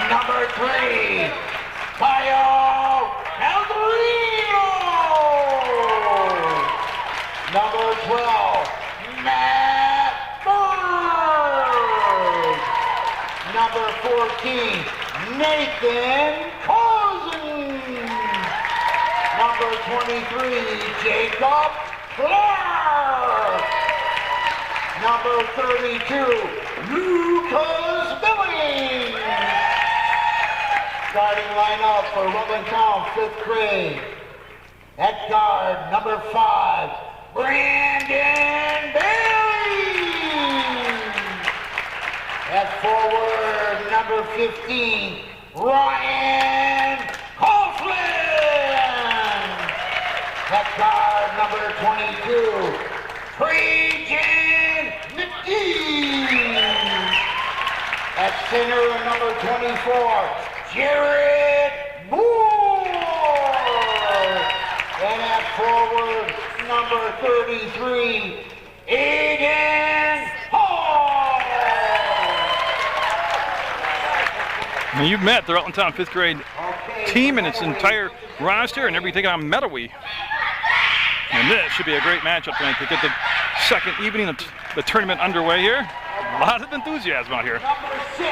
Number 3, Kyle Calderino. Number 12, Matt Bird. Number 14, Nathan Cousins. Number 23, Jacob Clark. Number 32, Lucas Billings. Starting lineup for Rutland Town, 5th grade. At guard, number 5, Brandon Bailey. At forward, number 15, Ryan Coughlin. At guard, number 22, Trajan McGee. At center, number 24, Jared Moore. And at forward, number 33, Aiden Hall. Now you've met the Rutland Town 5th grade team and its entire roster, and everything on Mettawee. And this should be a great matchup tonight to get the second evening of the tournament underway here. A lot of enthusiasm out here. Number 6,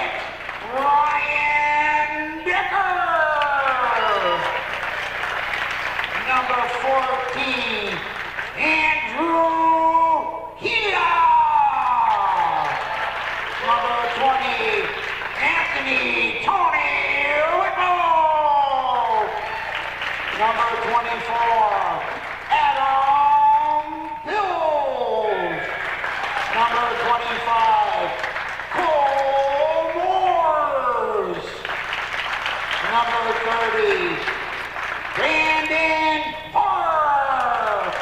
Ryan Decker. Number 14, Andrew Hila. Number 20, Anthony Tony Whitlow. Number 24, Adam Pills. Number 25, Cole Moores. Number 30, Brandon Park.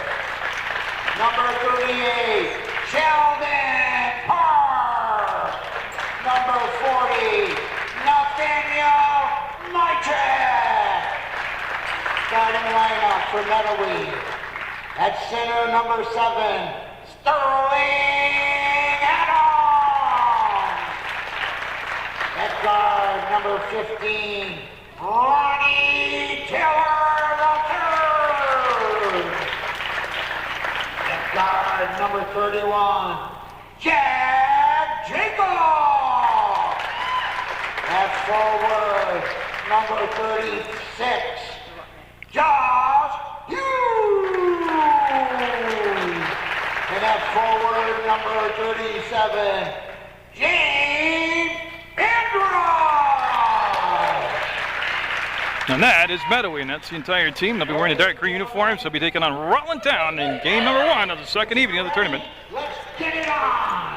Number 38, Sheldon Park. Number 40, Nathaniel Maitrek. Starting lineup for Mettawee. At center, number 7, Sterling Adams. At guard, number 15, Ronnie Taylor III. At guard, number 31, Jack Jacob. At forward, number 36, Josh Hughes. And at forward, number 37, James Andrews. And that is Mettawee, and that's the entire team. They'll be wearing the dark green uniforms. They'll be taking on Rutland Town in game number 1 of the second evening of the tournament. Let's get it on.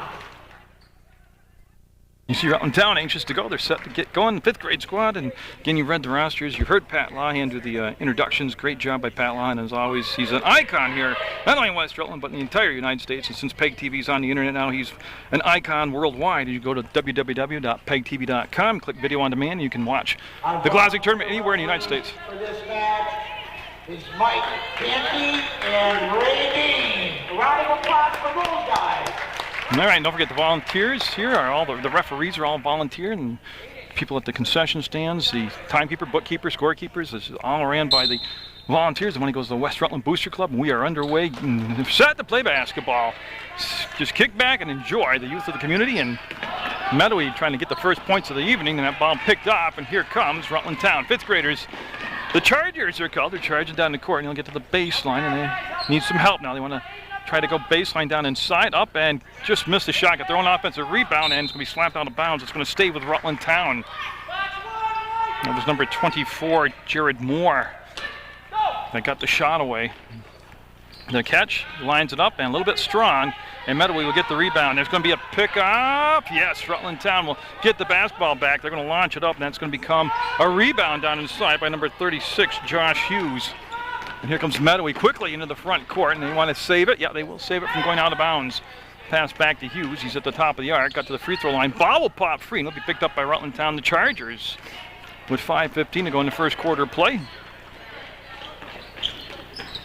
You see Rutland Town anxious to go. They're set to get going. 5th grade squad, and again, you've read the rosters. You've heard Pat Lawhan do the introductions. Great job by Pat Lawhan, as always. He's an icon here, not only in West Rutland, but in the entire United States. And since PEGTV is on the internet now, he's an icon worldwide. You go to www.pegtv.com, click video on demand, and you can watch the Glodzik tournament anywhere in the United States. For this match is Mike Canty and Ray Dean. A round of applause for those guys. All right, don't forget the volunteers here are all the referees are all volunteer, and people at the concession stands, the timekeeper, bookkeeper, scorekeepers, this is all ran by the volunteers. The money goes to the West Rutland Booster Club, and we are underway, set to play basketball. Just kick back and enjoy the youth of the community, and Mettawee trying to get the first points of the evening, and that ball picked up, and here comes Rutland Town. 5th graders, the Chargers are called. They're charging down the court, and they'll get to the baseline, and they need some help now. They want to try to go baseline down inside, up, and just missed the shot. Got their own offensive rebound, and it's going to be slapped out of bounds. It's going to stay with Rutland Town. That was number 24, Jared Moore, that got the shot away. The catch, lines it up, and a little bit strong, and Mettawee will get the rebound. There's going to be a pick-up. Yes, Rutland Town will get the basketball back. They're going to launch it up, and that's going to become a rebound down inside by number 36, Josh Hughes. And here comes Mettawee quickly into the front court, and they want to save it. Yeah, they will save it from going out of bounds. Pass back to Hughes. He's at the top of the arc, got to the free throw line. Ball will pop free, and it'll be picked up by Rutland Town, the Chargers, with 5:15 to go in the first quarter play.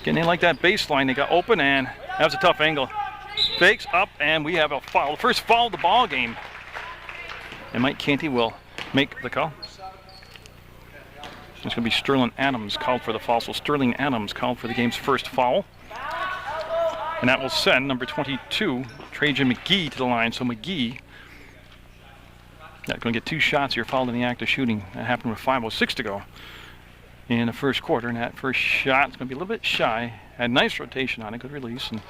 Getting in like that baseline, they got open, and that was a tough angle. Fakes up, and we have a foul. The first foul of the ball game. And Mike Canty will make the call. It's going to be Sterling Adams called for the foul. So Sterling Adams called for the game's first foul. And that will send number 22, Trajan McGee, to the line. So McGee, going to get 2 shots here, fouled in the act of shooting. That happened with 5:06 to go in the first quarter. And that first shot is going to be a little bit shy. Had nice rotation on it, good release, and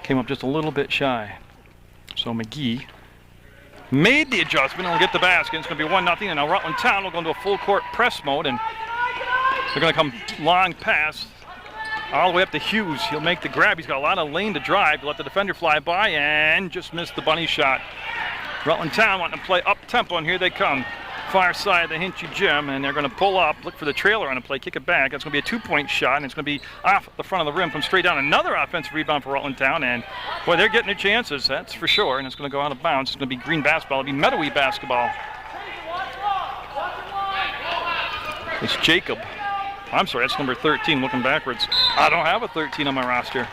came up just a little bit shy. So McGee made the adjustment and will get the basket. It's going to be 1-0, and now Rutland Town will go into a full court press mode, and they're going to come long pass all the way up to Hughes. He'll make the grab. He's got a lot of lane to drive to let the defender fly by and just missed the bunny shot. Rutland Town wanting to play up tempo, and here they come. Far side of the Hinchy Gym, and they're going to pull up, look for the trailer on a play, kick it back. That's going to be a 2-point shot, and it's going to be off the front of the rim, come straight down. Another offensive rebound for Rutland Town, and boy, they're getting their chances, that's for sure. And it's going to go out of bounds. It's going to be Green basketball. It'll be Mettawee basketball. It's Jacob. I'm sorry, that's number 13. Looking backwards, I don't have a 13 on my roster.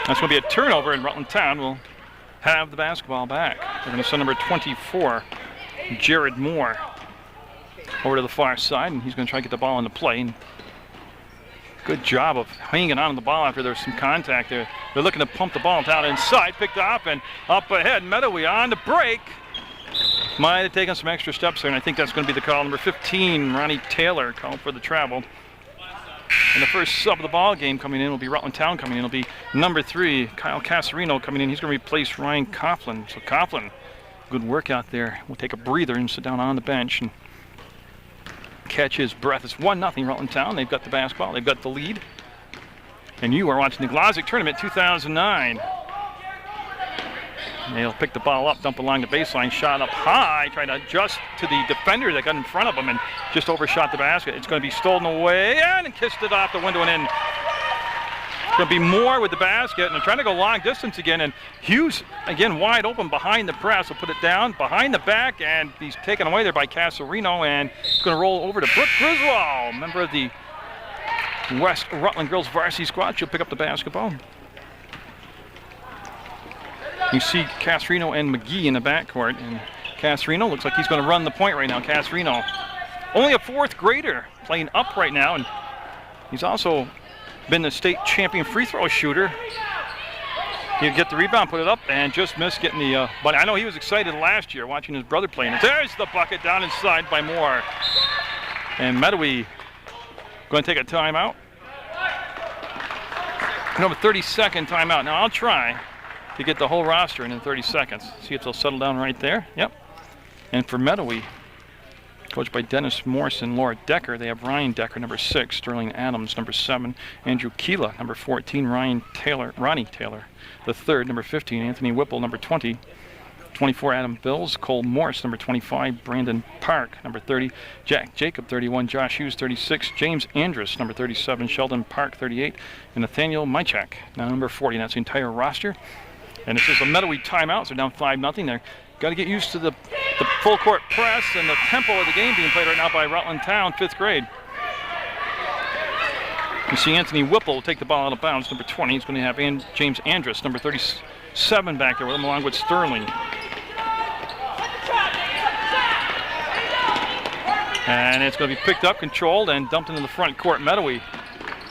That's going to be a turnover, and Rutland Town will have the basketball back. They're going to send number 24. Jared Moore over to the far side, and he's going to try to get the ball into play. And good job of hanging on to the ball after there was some contact there. They're looking to pump the ball down inside, picked off, and up ahead. Mettawee on the break. Might have taken some extra steps there, and I think that's going to be the call. Number 15, Ronnie Taylor, called for the travel. And the first sub of the ball game coming in will be Rutland Town coming in. It'll be number 3, Kyle Casarino, coming in. He's going to replace Ryan Coughlin. So Coughlin, good work out there. We'll take a breather and sit down on the bench and catch his breath. It's 1-0 Rutland Town. They've got the basketball. They've got the lead. And you are watching the Glodzik Tournament 2009. They'll pick the ball up, dump along the baseline, shot up high, trying to adjust to the defender that got in front of him and just overshot the basket. It's going to be stolen away and kissed it off the window and in. It's going to be Moore with the basket, and they're trying to go long distance again, and Hughes, again, wide open behind the press. Will put it down behind the back, and he's taken away there by Casarino, and it's going to roll over to Brooke Griswold, member of the West Rutland Girls Varsity Squad. She'll pick up the basketball. You see Casarino and McGee in the backcourt, and Casarino looks like he's going to run the point right now. Casarino, only a 4th grader, playing up right now, and he's also been the state champion free throw shooter. He'll get the rebound, put it up, and just missed getting the, but I know he was excited last year watching his brother play, and there's the bucket down inside by Moore. And Mettawee going to take a timeout. No, 30-second timeout. Now I'll try to get the whole roster in 30 seconds. See if they'll settle down right there. Yep. And for Mettawee, coached by Dennis Morse and Laura Decker, they have Ryan Decker, number 6, Sterling Adams, number 7, Andrew Keela, number 14, Ronnie Taylor, the 3rd, number 15, Anthony Whipple, number 20, 24, Adam Bills, Cole Morse, number 25, Brandon Park, number 30, Jack Jacob, 31, Josh Hughes, 36, James Andrus, number 37, Sheldon Park, 38, and Nathaniel Mychak, now number 40. And that's the entire roster. And this is a Mettawee timeout, so down 5-0. They're got to get used to the full court press and the tempo of the game being played right now by Rutland Town, 5th grade. You see Anthony Whipple will take the ball out of bounds, number 20. He's going to have James Andrus, number 37, back there with him, along with Sterling. And it's going to be picked up, controlled, and dumped into the front court. Mettawee.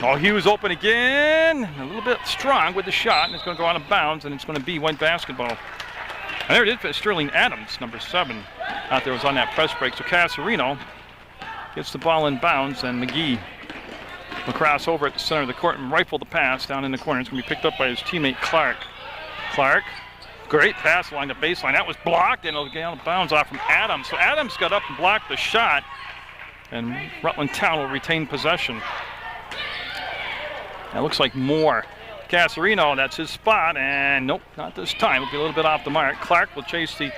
Oh, Hughes open again. A little bit strong with the shot, and it's going to go out of bounds, and it's going to be white basketball. And there it is for Sterling Adams, number 7. Out there was on that press break. So Casarino gets the ball in bounds, and McGee will cross over at the center of the court and rifle the pass down in the corner. It's going to be picked up by his teammate Clark. Clark, great pass along the baseline. That was blocked, and it'll get out of bounds off from Adams. So Adams got up and blocked the shot, and Rutland Town will retain possession. That looks like Moore. Casarino, that's his spot, and nope, not this time. It'll be a little bit off the mark. Clark will chase the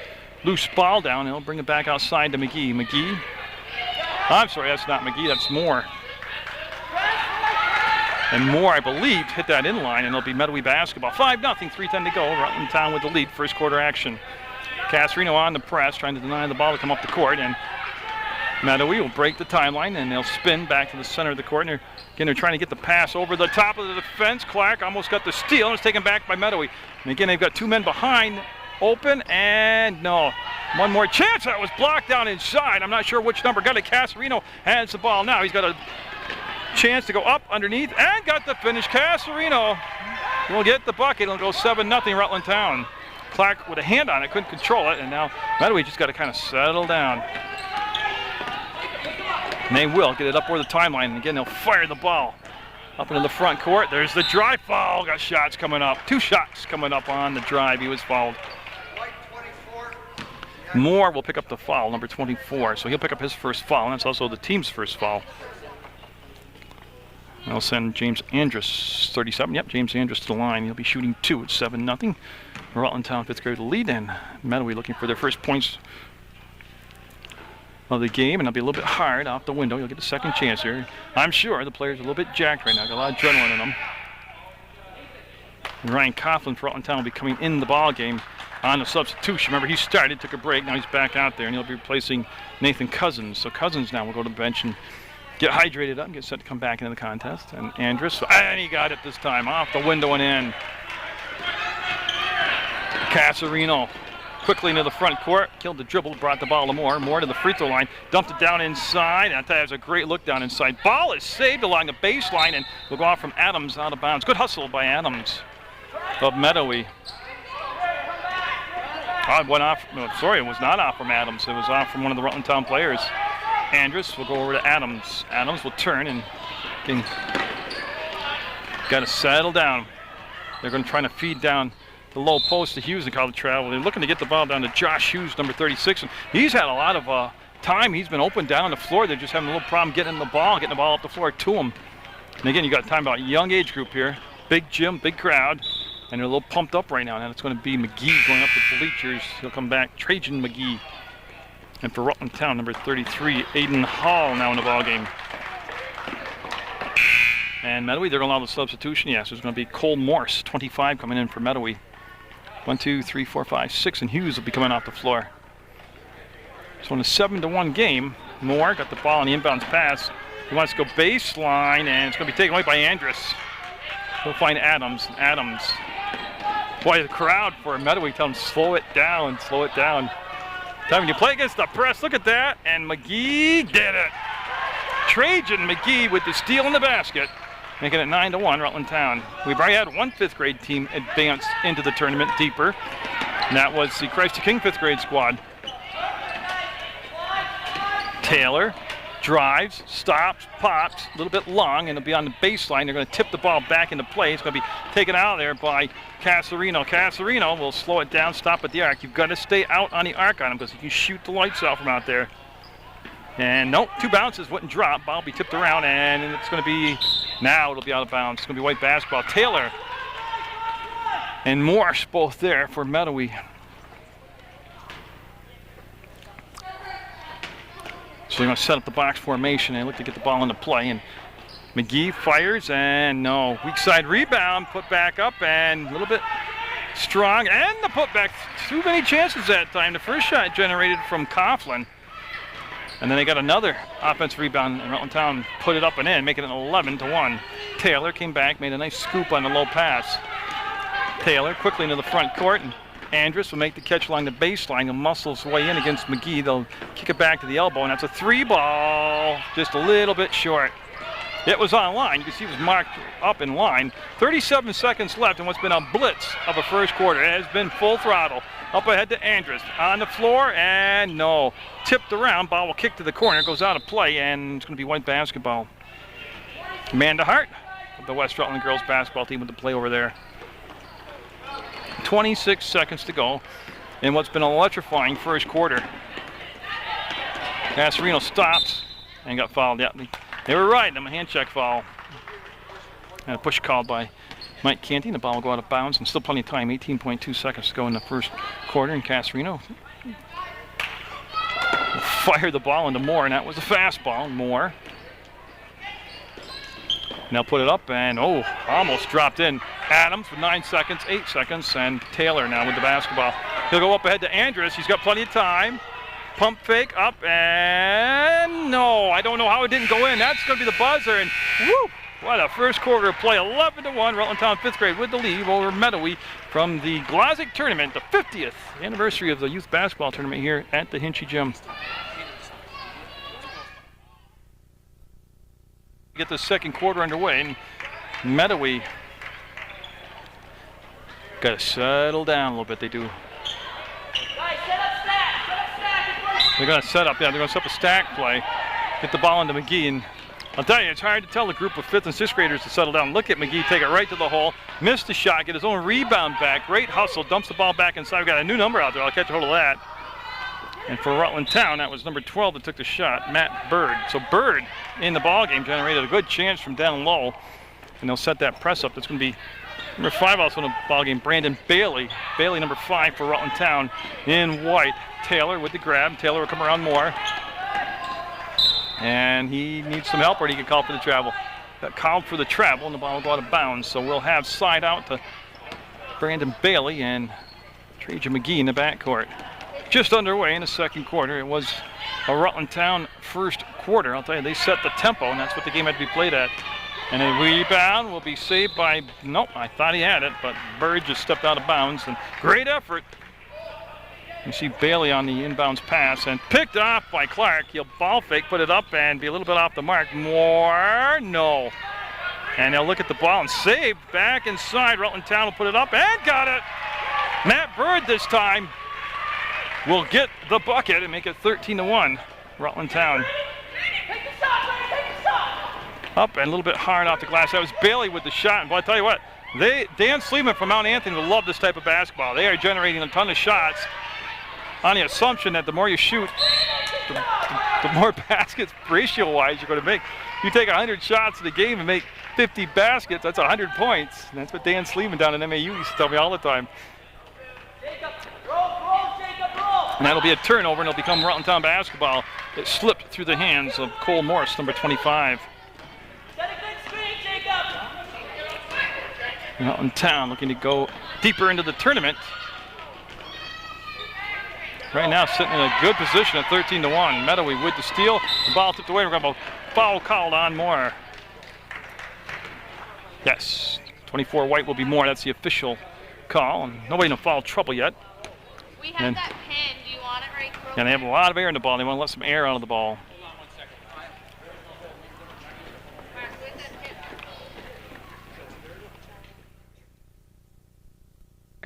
loose ball down, and he'll bring it back outside to McGee. McGee, I'm sorry, that's not McGee, that's Moore. And Moore, I believe, hit that in line, and it'll be Mettawee basketball. 5-0, 3:10 to go. Rutland Town with the lead, first quarter action. Casarino on the press, trying to deny the ball to come up the court, and Mettawee will break the timeline, and they'll spin back to the center of the court. And they're trying to get the pass over the top of the defense. Clark almost got the steal, and it's taken back by Mettawee. And again, they've got 2 men behind, open, and no. One more chance. That was blocked down inside. I'm not sure which number got it. Casarino has the ball now. He's got a chance to go up underneath and got the finish. Casarino will get the bucket. It'll go 7-0 Rutland Town. Clark with a hand on it, couldn't control it, and now Mettawee just got to kind of settle down. And they will get it up over the timeline, and again they'll fire the ball up into the front court. There's the drive foul. Got shots coming up. 2 shots coming up on the drive. He was fouled. Moore will pick up the foul, number 24. So he'll pick up his first foul, and that's also the team's first foul. They'll send James Andrus, 37. Yep, James Andrus to the line. He'll be shooting 2 at 7-0. Rutland Town 5th grade lead, and Mettawee looking for their first points of the game, and it'll be a little bit hard off the window. You'll get a second chance here. I'm sure the players are a little bit jacked right now. Got a lot of adrenaline in them. And Ryan Coughlin for Rutland Town will be coming in the ball game on the substitution. Remember, he started, took a break. Now he's back out there, and he'll be replacing Nathan Cousins. So Cousins now will go to the bench and get hydrated up and get set to come back into the contest. And Andrus, and he got it this time off the window and in. Casarino quickly into the front court, killed the dribble, brought the ball to Moore. Moore to the free throw line, dumped it down inside. I tell you, it was a great look down inside. Ball is saved along the baseline and will go off from Adams out of bounds. Good hustle by Adams of Mettawee. It went off. No, sorry, it was not off from Adams. It was off from one of the Rutland Town players. Andrus will go over to Adams. Adams will turn and got to settle down. They're going to try to feed down the low post to Hughes and call the travel. They're looking to get the ball down to Josh Hughes, number 36. And he's had a lot of time. He's been open down the floor. They're just having a little problem getting the ball up the floor to him. And again, you got time about young age group here. Big gym, big crowd. And they're a little pumped up right now. And it's going to be McGee going up the bleachers. He'll come back. Trajan McGee. And for Rutland Town, number 33, Aiden Hall now in the ball game. And Mettawee, they're going to allow the substitution. Yes, there's going to be Cole Morse, 25, coming in for Mettawee. 1, 2, 3, 4, 5, 6, and Hughes will be coming off the floor. So in a 7-1 game, Moore got the ball on the inbounds pass. He wants to go baseline, and it's going to be taken away by Andrus. He'll find Adams. Adams. Boy, the crowd for Mettawee tell him slow it down, slow it down. Time when you play against the press, look at that, and McGee did it. Trajan McGee with the steal in the basket, making it 9-1 Rutland Town. We've already had one 5th grade team advance into the tournament deeper, and that was the Christ the King 5th grade squad. Taylor drives, stops, pops, a little bit long, and it'll be on the baseline. They're going to tip the ball back into play. It's going to be taken out of there by Casarino. Casarino will slow it down, stop at the arc. You've got to stay out on the arc on him because he can shoot the lights out from out there. And nope, 2 bounces wouldn't drop. Ball will be tipped around, and it's going to be, now it'll be out of bounds. It's going to be white basketball. Taylor and Morse both there for Mettawee. So they're going to set up the box formation and look to get the ball into play. And McGee fires, and no. Weak side rebound, put back up, and a little bit strong. And the putback, too many chances that time. The first shot generated from Coughlin. And then they got another offensive rebound, and Rutland Town put it up and in, making it 11-1. Taylor came back, made a nice scoop on the low pass. Taylor quickly into the front court, and Andrus will make the catch along the baseline. He'll muscle his way in against McGee. They'll kick it back to the elbow, and that's a 3 ball, just a little bit short. It was on line. You can see it was marked up in line. 37 seconds left in what's been a blitz of a first quarter. It has been full throttle. Up ahead to Andrus. On the floor, and no. Tipped around. Ball will kick to the corner. Goes out of play, and it's going to be white basketball. Amanda Hart of the West Rutland girls basketball team with the play over there. 26 seconds to go in what's been an electrifying first quarter. Casarino stops and got fouled. Yeah, they were right. A hand check foul. And a push called by Mike Canty. The ball will go out of bounds, and still plenty of time. 18.2 seconds to go in the first quarter. And Casarino fired the ball into Moore, and that was a fastball. Moore. Now put it up, and oh, almost dropped in. Adams with 9 seconds, 8 seconds, and Taylor now with the basketball. He'll go up ahead to Andrus. He's got plenty of time. Pump fake up, and no, I don't know how it didn't go in. That's going to be the buzzer, and woo, What a first quarter of play, 11-1. Rutland Town 5th grade with the lead over Mettawee from the Glodzik tournament, the 50th anniversary of the youth basketball tournament here at the Hinchy Gym. Get the second quarter underway, and Mettawee got to settle down a little bit. They do. They're going to set up, they're going to set up a stack play, get the ball into McGee, and I'll tell you, it's hard to tell the group of 5th and 6th graders to settle down. Look at McGee take it right to the hole, missed the shot, get his own rebound back, great hustle, dumps the ball back inside. We've got a new number out there, I'll catch a hold of that. And for Rutland Town, that was number 12 that took the shot, Matt Bird. So Bird in the ball game generated a good chance from down low, and they'll set that press up. That's going to be number 5 also in the ball game, Brandon Bailey. Bailey number 5 for Rutland Town in white. Taylor with the grab. Taylor will come around more. And he needs some help, or he can call for the travel. Got called for the travel, and the ball will go out of bounds. So we'll have side out to Brandon Bailey and Trajan McGee in the backcourt. Just underway in the second quarter. It was a Rutland Town first quarter. I'll tell you, they set the tempo, and that's what the game had to be played at. And a rebound will be saved by, nope, I thought he had it, but Bird just stepped out of bounds. And great effort. You see Bailey on the inbounds pass and picked off by Clark. He'll ball fake, put it up, and be a little bit off the mark. More, no. And they'll look at the ball and save back inside. Rutland Town will put it up and got it. Matt Bird this time will get the bucket and make it 13-1. Rutland Town. Up and a little bit hard off the glass. That was Bailey with the shot. And I'll tell you what, Dan Sleeman from Mount Anthony will love this type of basketball. They are generating a ton of shots on the assumption that the more you shoot, the more baskets ratio-wise you're going to make. You take 100 shots in the game and make 50 baskets, that's 100 points. And that's what Dan Sleeman down in MAU used to tell me all the time. And that'll be a turnover, and it'll become Rutland Town basketball. It slipped through the hands of Cole Morris, number 25. Rutland Town looking to go deeper into the tournament. Right now sitting in a good position at 13-1. Mettawee with the steal. The ball tipped away. We're going to have a foul called on Moore. Yes, 24 white will be Moore. That's the official call. And nobody in foul trouble yet. We have that pin. Do you want it right quick? And they have a lot of air in the ball. They want to let some air out of the ball.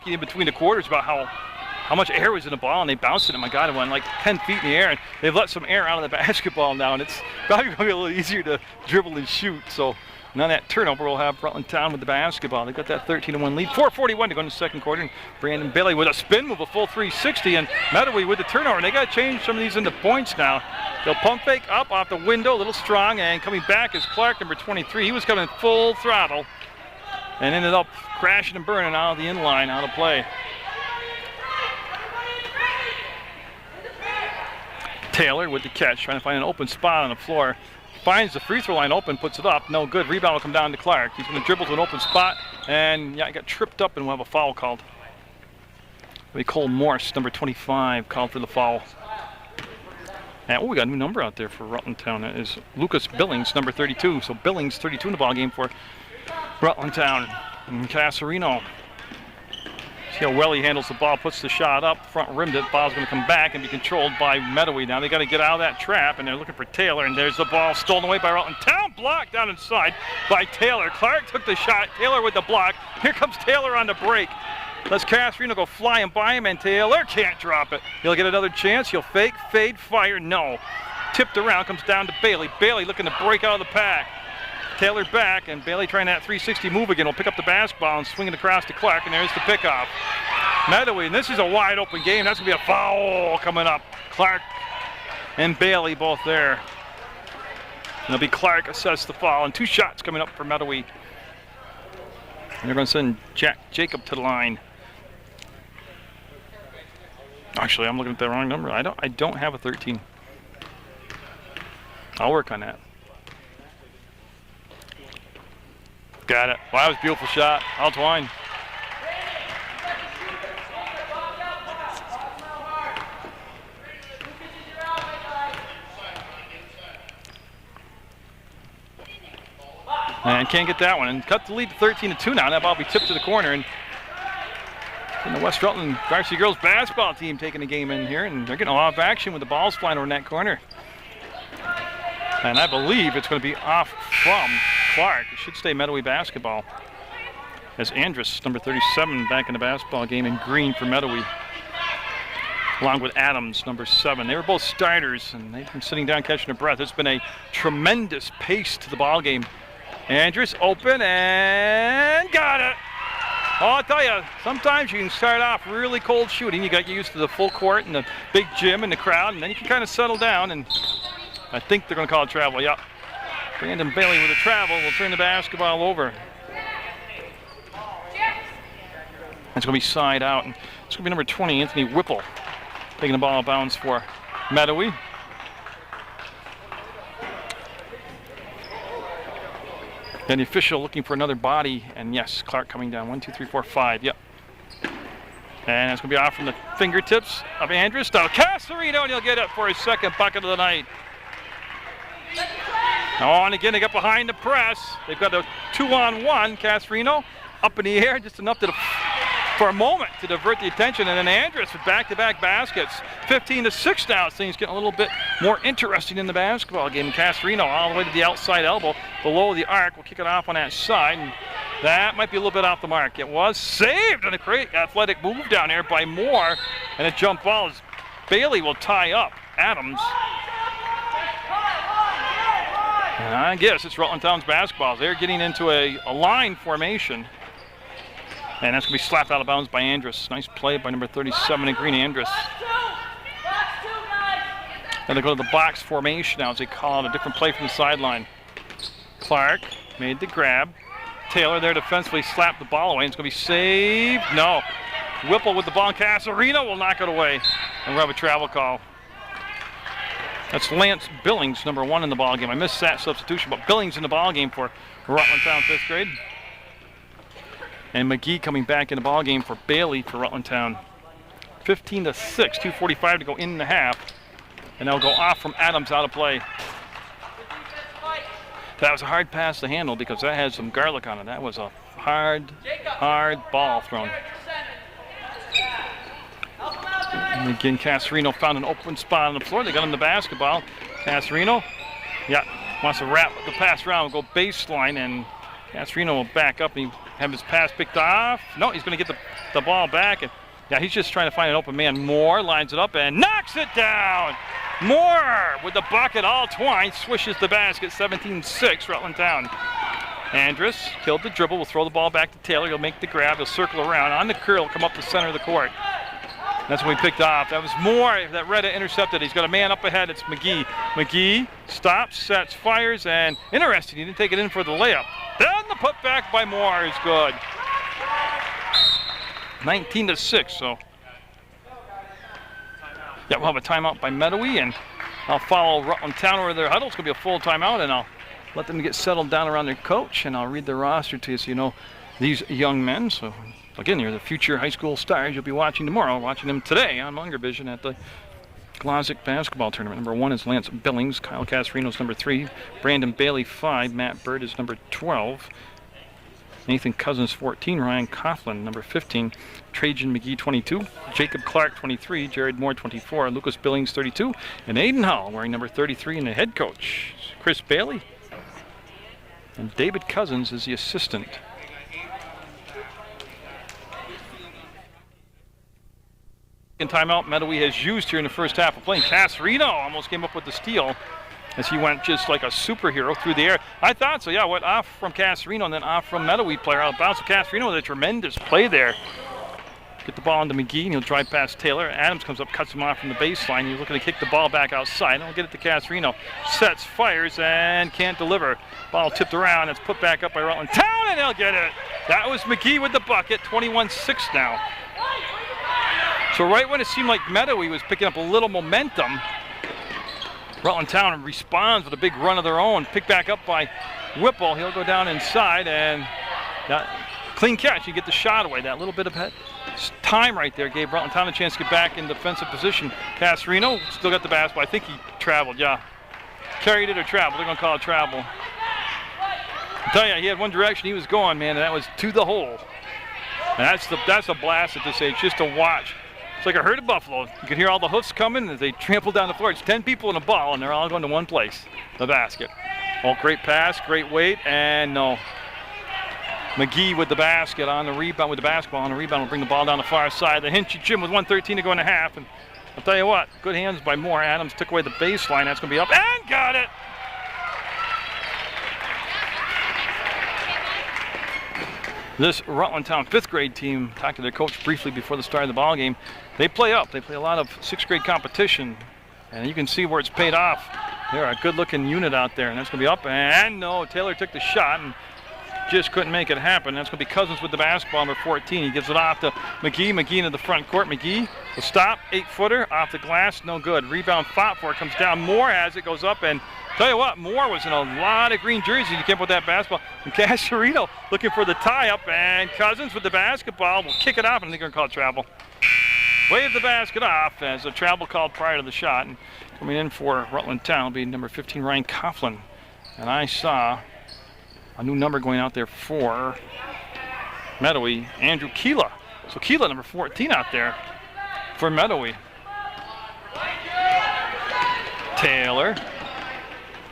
In between the quarters about how much air was in the ball, and they bounced it, and my God, it went like 10 feet in the air, and they've let some air out of the basketball now, and it's probably going to be a little easier to dribble and shoot. So now that turnover will have Rutland Town with the basketball. They've got that 13-1 lead. 4:41 to go in the second quarter, and Brandon Bailey with a spin move, a full 360, and Mettawee with the turnover. And they got to change some of these into points now. They'll pump fake up off the window, a little strong, and coming back is Clark, number 23. He was coming full throttle and ended up crashing and burning out of the inline, out of play. Taylor with the catch, trying to find an open spot on the floor. Finds the free throw line open, puts it up. No good. Rebound will come down to Clark. He's going to dribble to an open spot, and yeah, he got tripped up, and we'll have a foul called. It'll be Cole Morse, number 25, called for the foul. And we got a new number out there for Rutland Town. That is Lucas Billings, number 32. So Billings, 32 in the ball game for Rutland Town. And Casarino. See how well he handles the ball, puts the shot up, front rimmed it. Ball's going to come back and be controlled by Mettawee. Now they got to get out of that trap, and they're looking for Taylor. And there's the ball stolen away by Rutland Town. Blocked down inside by Taylor. Clark took the shot. Taylor with the block. Here comes Taylor on the break. Let's Casarino go flying by him, and Taylor can't drop it. He'll get another chance. He'll fake, fade, fire. No. Tipped around, comes down to Bailey. Bailey looking to break out of the pack. Taylor back, and Bailey trying that 360 move again. Will pick up the basketball and swing it across to Clark, and there's the pickoff. Mettawee, and this is a wide open game. That's going to be a foul coming up. Clark and Bailey both there. And it'll be Clark assess the foul, and 2 shots coming up for Mettawee. And they're going to send Jacob to the line. Actually, I'm looking at the wrong number. I don't have a 13. I'll work on that. Got it. Wow, that was a beautiful shot. I'll twine. And can't get that one. And cut the lead to 13-2 now. That ball will be tipped to the corner. And the West Rutland varsity girls basketball team taking the game in here. And they're getting a lot of action with the balls flying over in that corner. And I believe it's going to be off from Clark. It should stay Mettawee basketball. As Andrus, number 37, back in the basketball game in green for Mettawee. Along with Adams, number 7. They were both starters, and they've been sitting down catching their breath. It's been a tremendous pace to the ball game. Andrus open and got it. Oh, I'll tell you, sometimes you can start off really cold shooting. You got used to the full court and the big gym and the crowd, and then you can kind of settle down, and I think they're going to call it travel. Yep. Brandon Bailey with a travel will turn the basketball over. It's going to be side out, and it's going to be number 20, Anthony Whipple, taking the ball out of bounds for Mettawee. And the official looking for another body, and yes, Clark coming down. 1, 2, 3, 4, 5. Yep. And it's going to be off from the fingertips of Andrus. Now Casarino, and he'll get it for his second bucket of the night. Oh, and again, they got behind the press. They've got a 2-on-1. Casarino up in the air, just enough to for a moment to divert the attention, and then Andrus with back-to-back baskets. 15-6 now. Things getting a little bit more interesting in the basketball game. Casarino all the way to the outside elbow, below the arc. We'll kick it off on that side, and that might be a little bit off the mark. It was saved on a great athletic move down there by Moore, and a jump ball as Bailey will tie up Adams. And I guess it's Rutland Town's basketball. They're getting into a line formation. And that's going to be slapped out of bounds by Andrus. Nice play by number 37 in green, Andrus. And they go to the box formation now as they call out a different play from the sideline. Clark made the grab. Taylor there defensively slapped the ball away. It's going to be saved. No. Whipple with the ball. Casarino will knock it away. And we'll have a travel call. That's Lance Billings, number 1 in the ball game. I missed that substitution, but Billings in the ball game for Rutland Town 5th grade. And McGee coming back in the ball game for Bailey for Rutland Town. 15-6, 2:45 to go in the half. And they'll go off from Adams out of play. That was a hard pass to handle because that had some garlic on it. That was a hard ball thrown. And again, Casarino found an open spot on the floor. They got him the basketball. Casarino, wants to wrap the pass around, go baseline, and Casarino will back up and have his pass picked off. No, he's going to get the ball back. And he's just trying to find an open man. Moore lines it up and knocks it down. Moore with the bucket all twine, swishes the basket. 17-6, Rutland Town. Andrus killed the dribble, will throw the ball back to Taylor. He'll make the grab, he'll circle around. On the curl, come up the center of the court. That's when we picked off. That was Moore that Retta intercepted. He's got a man up ahead. It's McGee. McGee stops, sets, fires, and interesting, he didn't take it in for the layup. Then the putback by Moore is good. 19-6, so. Yeah, we'll have a timeout by Mettawee, and I'll follow Rutland Town over their huddle. It's going to be a full timeout, and I'll let them get settled down around their coach, and I'll read the roster to you so you know these young men. So, again, they're the future high school stars you'll be watching tomorrow, watching them today on Munger Vision at the Glodzik basketball tournament. Number 1 is Lance Billings. Kyle Casarino's number 3. Brandon Bailey 5. Matt Bird is number 12. Nathan Cousins 14. Ryan Coughlin number 15. Trajan McGee 22. Jacob Clark 23. Jared Moore 24. Lucas Billings 32. And Aiden Hall wearing number 33. And the head coach Chris Bailey. And David Cousins is the assistant. In timeout Mettawee has used here in the first half of playing. Casarino almost came up with the steal as he went just like a superhero through the air. I thought so, yeah, went off from Casarino and then off from Mettawee player out of bounds. So Casarino with a tremendous play there. Get the ball into McGee and he'll drive past Taylor. Adams comes up, cuts him off from the baseline. He's looking to kick the ball back outside. And we'll get it to Casarino. Sets, fires, and can't deliver. Ball tipped around. It's put back up by Rutland Town, and they'll get it. That was McGee with the bucket. 21-6 now. So right when it seemed like Mettawee was picking up a little momentum, Rutland Town responds with a big run of their own. Picked back up by Whipple. He'll go down inside, and that clean catch. You get the shot away. That little bit of time right there gave Rutland Town a chance to get back in defensive position. Casarino still got the basketball. I think he traveled, yeah. Carried it or traveled. They're going to call it travel. I tell you, he had one direction he was going, man, and that was to the hole. And that's a blast at this age, just to watch. It's like a herd of buffalo. You can hear all the hoofs coming as they trample down the floor. It's 10 people in a ball, and they're all going to one place, the basket. Oh, great pass, great weight, and no. McGee with the basket on the rebound, with the basketball on the rebound, will bring the ball down the far side. The Hinchy Jim with 1:13 to go in the half, and I'll tell you what, good hands by Moore. Adams took away the baseline. That's going to be up, and got it. This Rutland Town 5th grade team, talked to their coach briefly before the start of the ball game. They play up. They play a lot of 6th grade competition, and you can see where it's paid off. They're a good-looking unit out there, and that's going to be up. And no, Taylor took the shot and just couldn't make it happen. That's going to be Cousins with the basketball, number 14. He gives it off to McGee. McGee into the front court. McGee will stop, 8-footer off the glass, no good. Rebound fought for it, comes down. Moore has it, goes up, and tell you what, Moore was in a lot of green jerseys. He came up with that basketball. And Casarino looking for the tie-up, and Cousins with the basketball will kick it off, and I think they're going to call it travel. Wave the basket off as a travel called prior to the shot. And coming in for Rutland Town will be number 15, Ryan Coughlin. And I saw a new number going out there for Mettawee, Andrew Keela. So Keela, number 14 out there for Mettawee. Taylor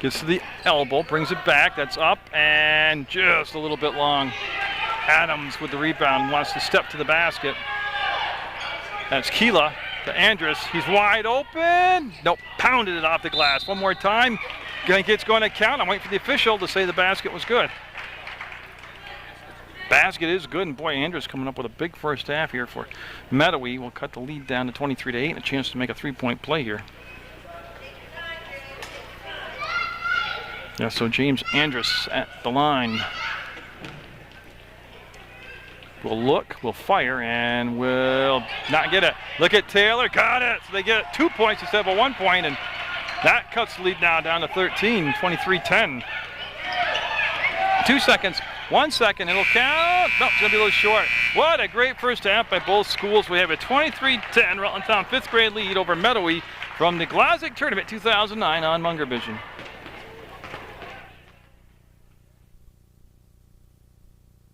gets to the elbow, brings it back, that's up, and just a little bit long. Adams with the rebound, wants to step to the basket. That's Keela to Andrus, he's wide open. Nope, pounded it off the glass. One more time, it's going to count. I'm waiting for the official to say the basket was good. Basket is good, and boy, Andrus coming up with a big first half here for Mettawee. Will cut the lead down to 23-8 and a chance to make a 3-point play here. Yeah, so James Andrus at the line. Will look, will fire, and will not get it. Look at Taylor, got it. So they get 2 points instead of a 1 point, and that cuts the lead now down to 13, 23-10. 2 seconds, 1 second, it'll count. No, it's gonna be a little short. What a great first half by both schools. We have a 23-10 Rutland Town 5th grade lead over Mettawee from the Glodzik Tournament 2009 on Munger Vision.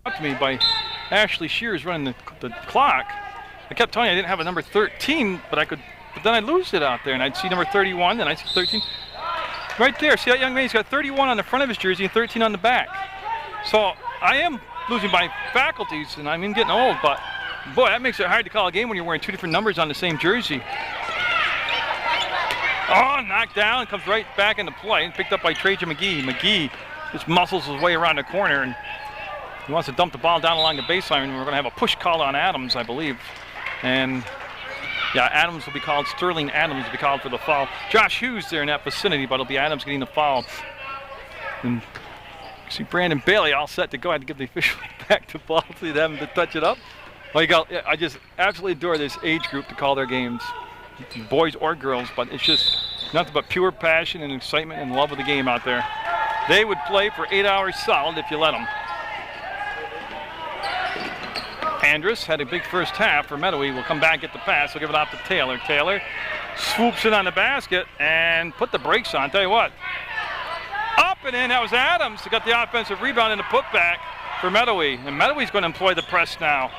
To me by Ashley Shears running the clock. I kept telling you I didn't have a number 13, but then I'd lose it out there, and I'd see number 31, then I'd see 13. Right there, see that young man? He's got 31 on the front of his jersey and 13 on the back. So I am losing my faculties, and I'm getting old, but boy, that makes it hard to call a game when you're wearing 2 different numbers on the same jersey. Oh, knocked down, comes right back into play, picked up by Trajan McGee. McGee just muscles his way around the corner, and he wants to dump the ball down along the baseline, and we're going to have a push call on Adams, I believe. And yeah, Adams will be called, Sterling Adams will be called for the foul. Josh Hughes there in that vicinity, but it'll be Adams getting the foul. And you see Brandon Bailey all set to go. I had to give the official back the ball to them to touch it up. Well, I just absolutely adore this age group to call their games, boys or girls, but it's just nothing but pure passion and excitement and love of the game out there. They would play for 8 hours solid if you let them. Andrus had a big first half for Mettawee. Will come back, get the pass. We'll give it off to Taylor. Taylor swoops it on the basket and put the brakes on. Tell you what, up and in. That was Adams who got the offensive rebound and the putback for Mettawee. And Mettawee's going to employ the press now,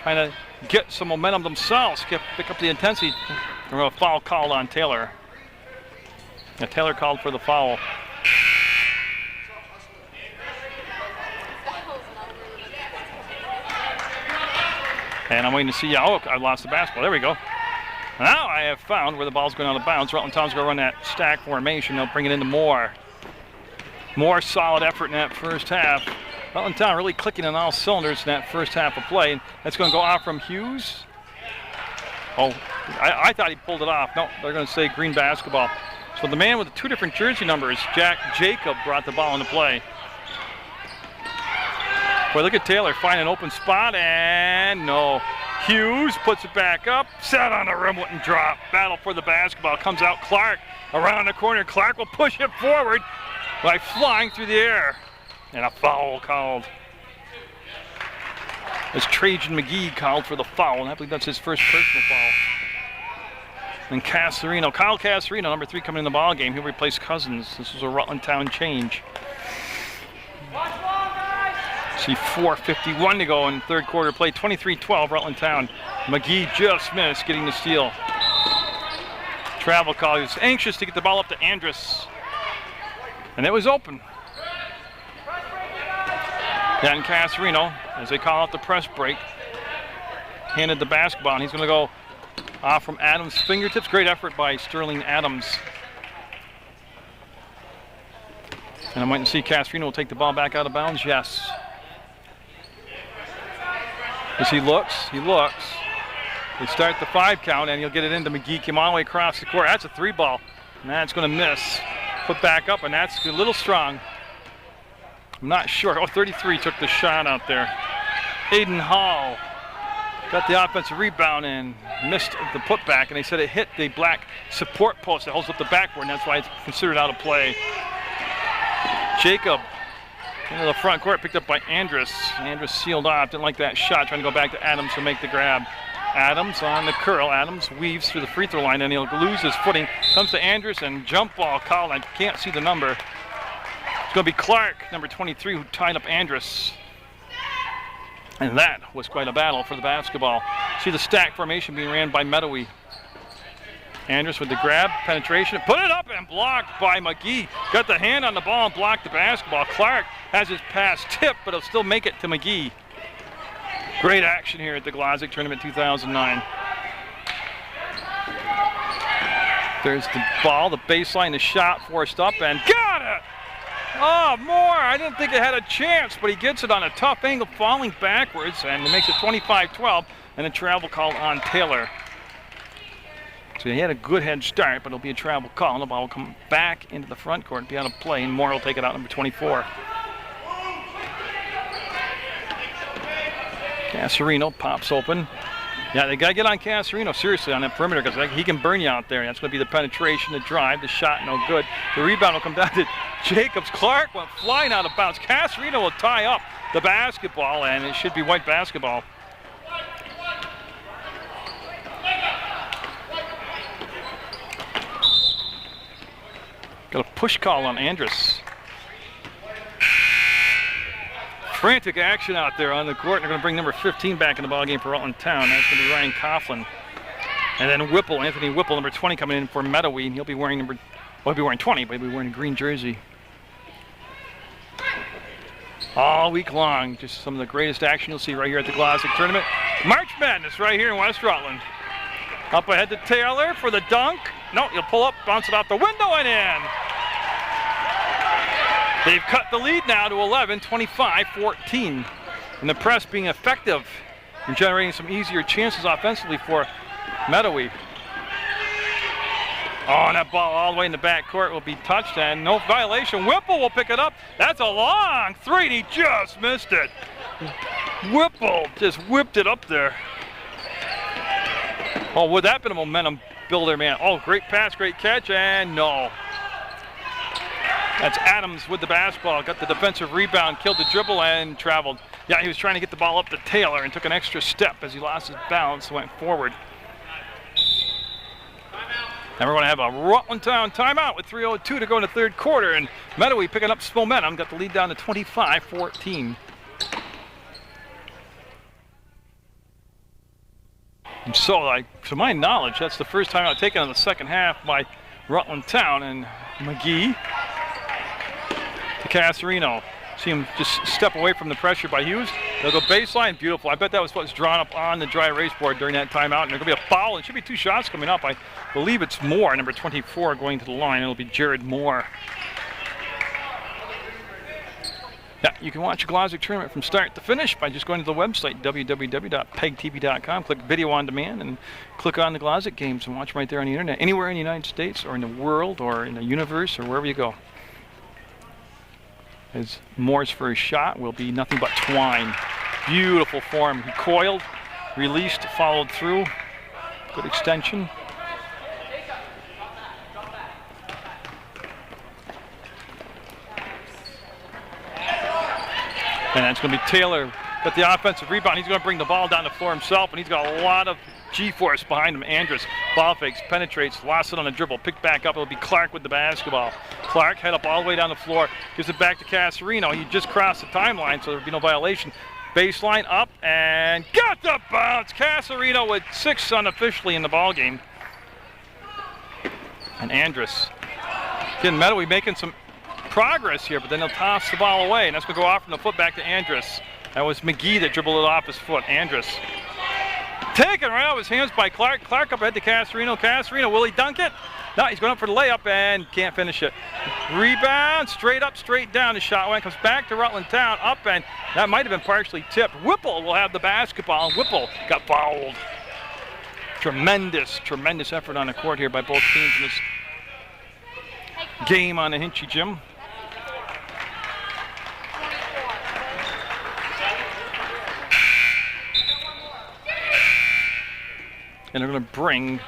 trying to get some momentum themselves, pick up the intensity. A foul called on Taylor. And Taylor called for the foul. And I'm waiting to see, oh, I lost the basketball. There we go. Now I have found where the ball's going out of bounds. Rutland Town's going to run that stack formation. They'll bring it into Moore. More solid effort in that first half. Rutland Town really clicking on all cylinders in that first half of play. That's going to go off from Hughes. Oh, I thought he pulled it off. No, they're going to say green basketball. So the man with the 2 different jersey numbers, Jack Jacob, brought the ball into play. Boy, look at Taylor, find an open spot, and no. Hughes puts it back up, sat on the rim, wouldn't drop. Battle for the basketball, comes out Clark around the corner. Clark will push it forward by flying through the air. And a foul called. As Trajan McGee called for the foul, and I believe that's his first personal foul. And Casarino, Kyle Casarino, number 3 coming in the ball game. He'll replace Cousins. This is a Rutland Town change. See 4:51 to go in third quarter play. 23-12 Rutland Town. McGee just missed getting the steal. Travel call. He was anxious to get the ball up to Andrus. And it was open. Then Casarino, as they call out the press break, handed the basketball, and he's going to go off from Adams' fingertips. Great effort by Sterling Adams. And I'm waiting to see Casarino will take the ball back out of bounds. Yes. As he looks. They start the 5 count, and he'll get it into McGee. Came all the way across the court. That's a 3 ball. And that's going to miss. Put back up, and that's a little strong. I'm not sure. Oh, 33 took the shot out there. Aiden Hall got the offensive rebound and missed the putback, and they said it hit the black support post that holds up the backboard, and that's why it's considered out of play. Jacob into the front court, picked up by Andrus. Andrus sealed off, didn't like that shot, trying to go back to Adams to make the grab. Adams on the curl. Adams weaves through the free throw line, and he'll lose his footing. Comes to Andrus, and jump ball called. I can't see the number. It's going to be Clark, number 23, who tied up Andrus. And that was quite a battle for the basketball. See the stack formation being ran by Mettawee. Andrus with the grab, penetration, put it up and blocked by McGee. Got the hand on the ball and blocked the basketball. Clark has his pass tipped, but he'll still make it to McGee. Great action here at the Glodzik Tournament 2009. There's the ball, the baseline, the shot forced up, and got it! Oh, Moore, I didn't think it had a chance, but he gets it on a tough angle, falling backwards, and it makes it 25-12, and a travel call on Taylor. So he had a good head start, but it'll be a travel call, and the ball will come back into the front court and be out of play, and Moore will take it out, number 24. Casarino pops open. Yeah, they got to get on Casarino seriously on that perimeter because he can burn you out there. That's going to be the penetration, the drive, the shot, no good. The rebound will come down to Jacobs. Clark went flying out of bounds. Casarino will tie up the basketball, and it should be white basketball. Got a push call on Andrus. Frantic action out there on the court. They're going to bring number 15 back in the ballgame for Rutland Town. That's going to be Ryan Coughlin. And then Whipple, Anthony Whipple, number 20, coming in for Mettawee. And he'll be wearing he'll be wearing 20, but he'll be wearing a green jersey. All week long, just some of the greatest action you'll see right here at the Glodzik Tournament. March Madness right here in West Rutland. Up ahead to Taylor for the dunk. No, he'll pull up, bounce it off the window and in. They've cut the lead now to 11, 25-14. And the press being effective in generating some easier chances offensively for Mettawee. Oh, and that ball all the way in the back court will be touched, and no violation. Whipple will pick it up. That's a long three, and he just missed it. Whipple just whipped it up there. Oh, would that have been a momentum builder, man? Oh, great pass, great catch, and no. That's Adams with the basketball. Got the defensive rebound, killed the dribble, and traveled. Yeah, he was trying to get the ball up to Taylor and took an extra step as he lost his balance, went forward. And we're going to have a Rutland Town timeout with 3:02 to go in the third quarter. And Mettawee picking up some momentum, got the lead down to 25-14. And so, to my knowledge, that's the first timeout taken in the second half by Rutland Town. And McGee to Casarino. See him just step away from the pressure by Hughes. They'll go baseline, beautiful. I bet that was what's drawn up on the dry erase board during that timeout. And there's going to be a foul. It should be 2 shots coming up. I believe it's Moore, number 24, going to the line. It'll be Jared Moore. Yeah, you can watch the Glodzik Tournament from start to finish by just going to the website, www.PEGTV.com. Click Video on Demand and click on the Glodzik games and watch them right there on the internet, anywhere in the United States or in the world or in the universe or wherever you go. As Moore's first shot will be nothing but twine. Beautiful form. He coiled, released, followed through. Good extension. And that's going to be Taylor. Got the offensive rebound. He's going to bring the ball down the floor himself, and he's got a lot of G-force behind him. Andrus Ball fakes, penetrates, lost it on the dribble, picked back up. It'll be Clark with the basketball. Clark head up all the way down the floor, gives it back to Casarino. He just crossed the timeline, so there'll be no violation. Baseline up and got the bounce. Casarino with 6 unofficially in the ball game. And Andrus. Again, Mettawee making some progress here, but then they'll toss the ball away, and that's going to go off from the foot back to Andrus. That was McGee that dribbled it off his foot. Andrus. Taken right out of his hands by Clark. Clark up ahead to Casarino. Casarino, will he dunk it? No, he's going up for the layup and can't finish it. Rebound, straight up, straight down. The shot went, comes back to Rutland Town, up, and that might have been partially tipped. Whipple will have the basketball, and Whipple got fouled. Tremendous, tremendous effort on the court here by both teams in this game on the Hinchy Gym. And they're going to bring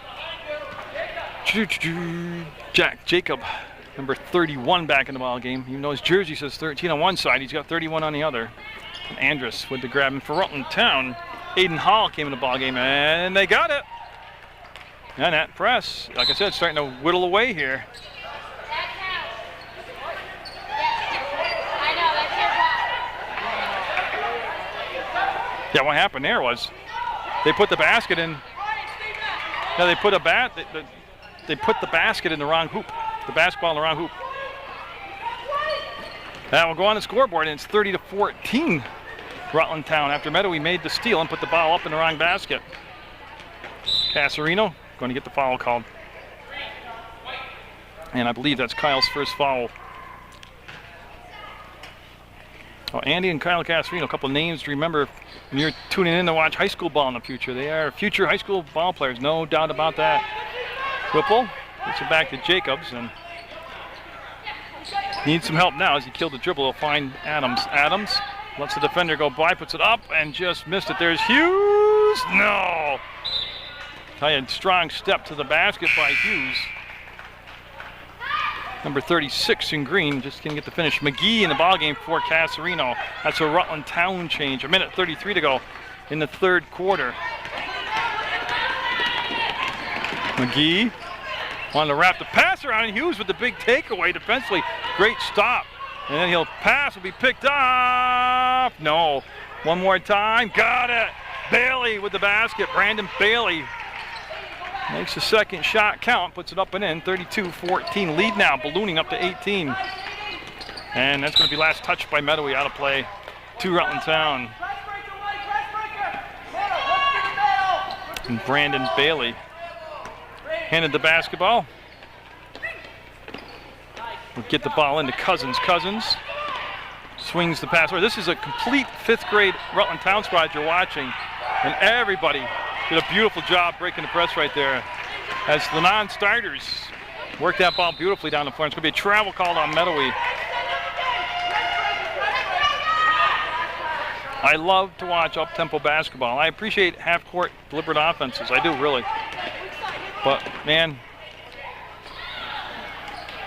Jack Jacob, number 31, back in the ball game. Even though his jersey says 13 on one side, he's got 31 on the other. And Andrus with the grab. And for Rutland Town, Aiden Hall came in the ball game, and they got it. And that press, like I said, starting to whittle away here. Yeah, what happened there was they put the basket in. No, they put they put the basket in the wrong hoop. The basketball in the wrong hoop. That will go on the scoreboard, and it's 30-14. Rutland Town after Mettawee made the steal and put the ball up in the wrong basket. Casarino going to get the foul called. And I believe that's Kyle's first foul. Oh, Andy and Kyle Casarino, a couple of names to remember when you're tuning in to watch high school ball in the future. They are future high school ball players, no doubt about that. Whipple gets it back to Jacobs and needs some help now as he killed the dribble. He'll find Adams. Adams lets the defender go by, puts it up, and just missed it. There's Hughes. No. Tell you, strong step to the basket by Hughes. Number 36 in green, just didn't get the finish. McGee in the ballgame for Casarino. That's a Rutland Town change. A minute 33 to go in the third quarter. McGee wanted to wrap the pass around, and Hughes with the big takeaway defensively. Great stop. And then he'll pass, will be picked off. No. One more time. Got it. Bailey with the basket. Brandon Bailey makes the second shot count, puts it up and in. 32-14 lead now, ballooning up to 18. And that's going to be last touch by Mettawee, out of play to Rutland Town. And Brandon Bailey handed the basketball. We'll get the ball into Cousins. Cousins swings the pass. This is a complete 5th grade Rutland Town squad you're watching. And everybody did a beautiful job breaking the press right there as the non-starters worked that ball beautifully down the floor. It's going to be a travel call on Mettawee. I love to watch up-tempo basketball. I appreciate half-court deliberate offenses. I do, really. But, man,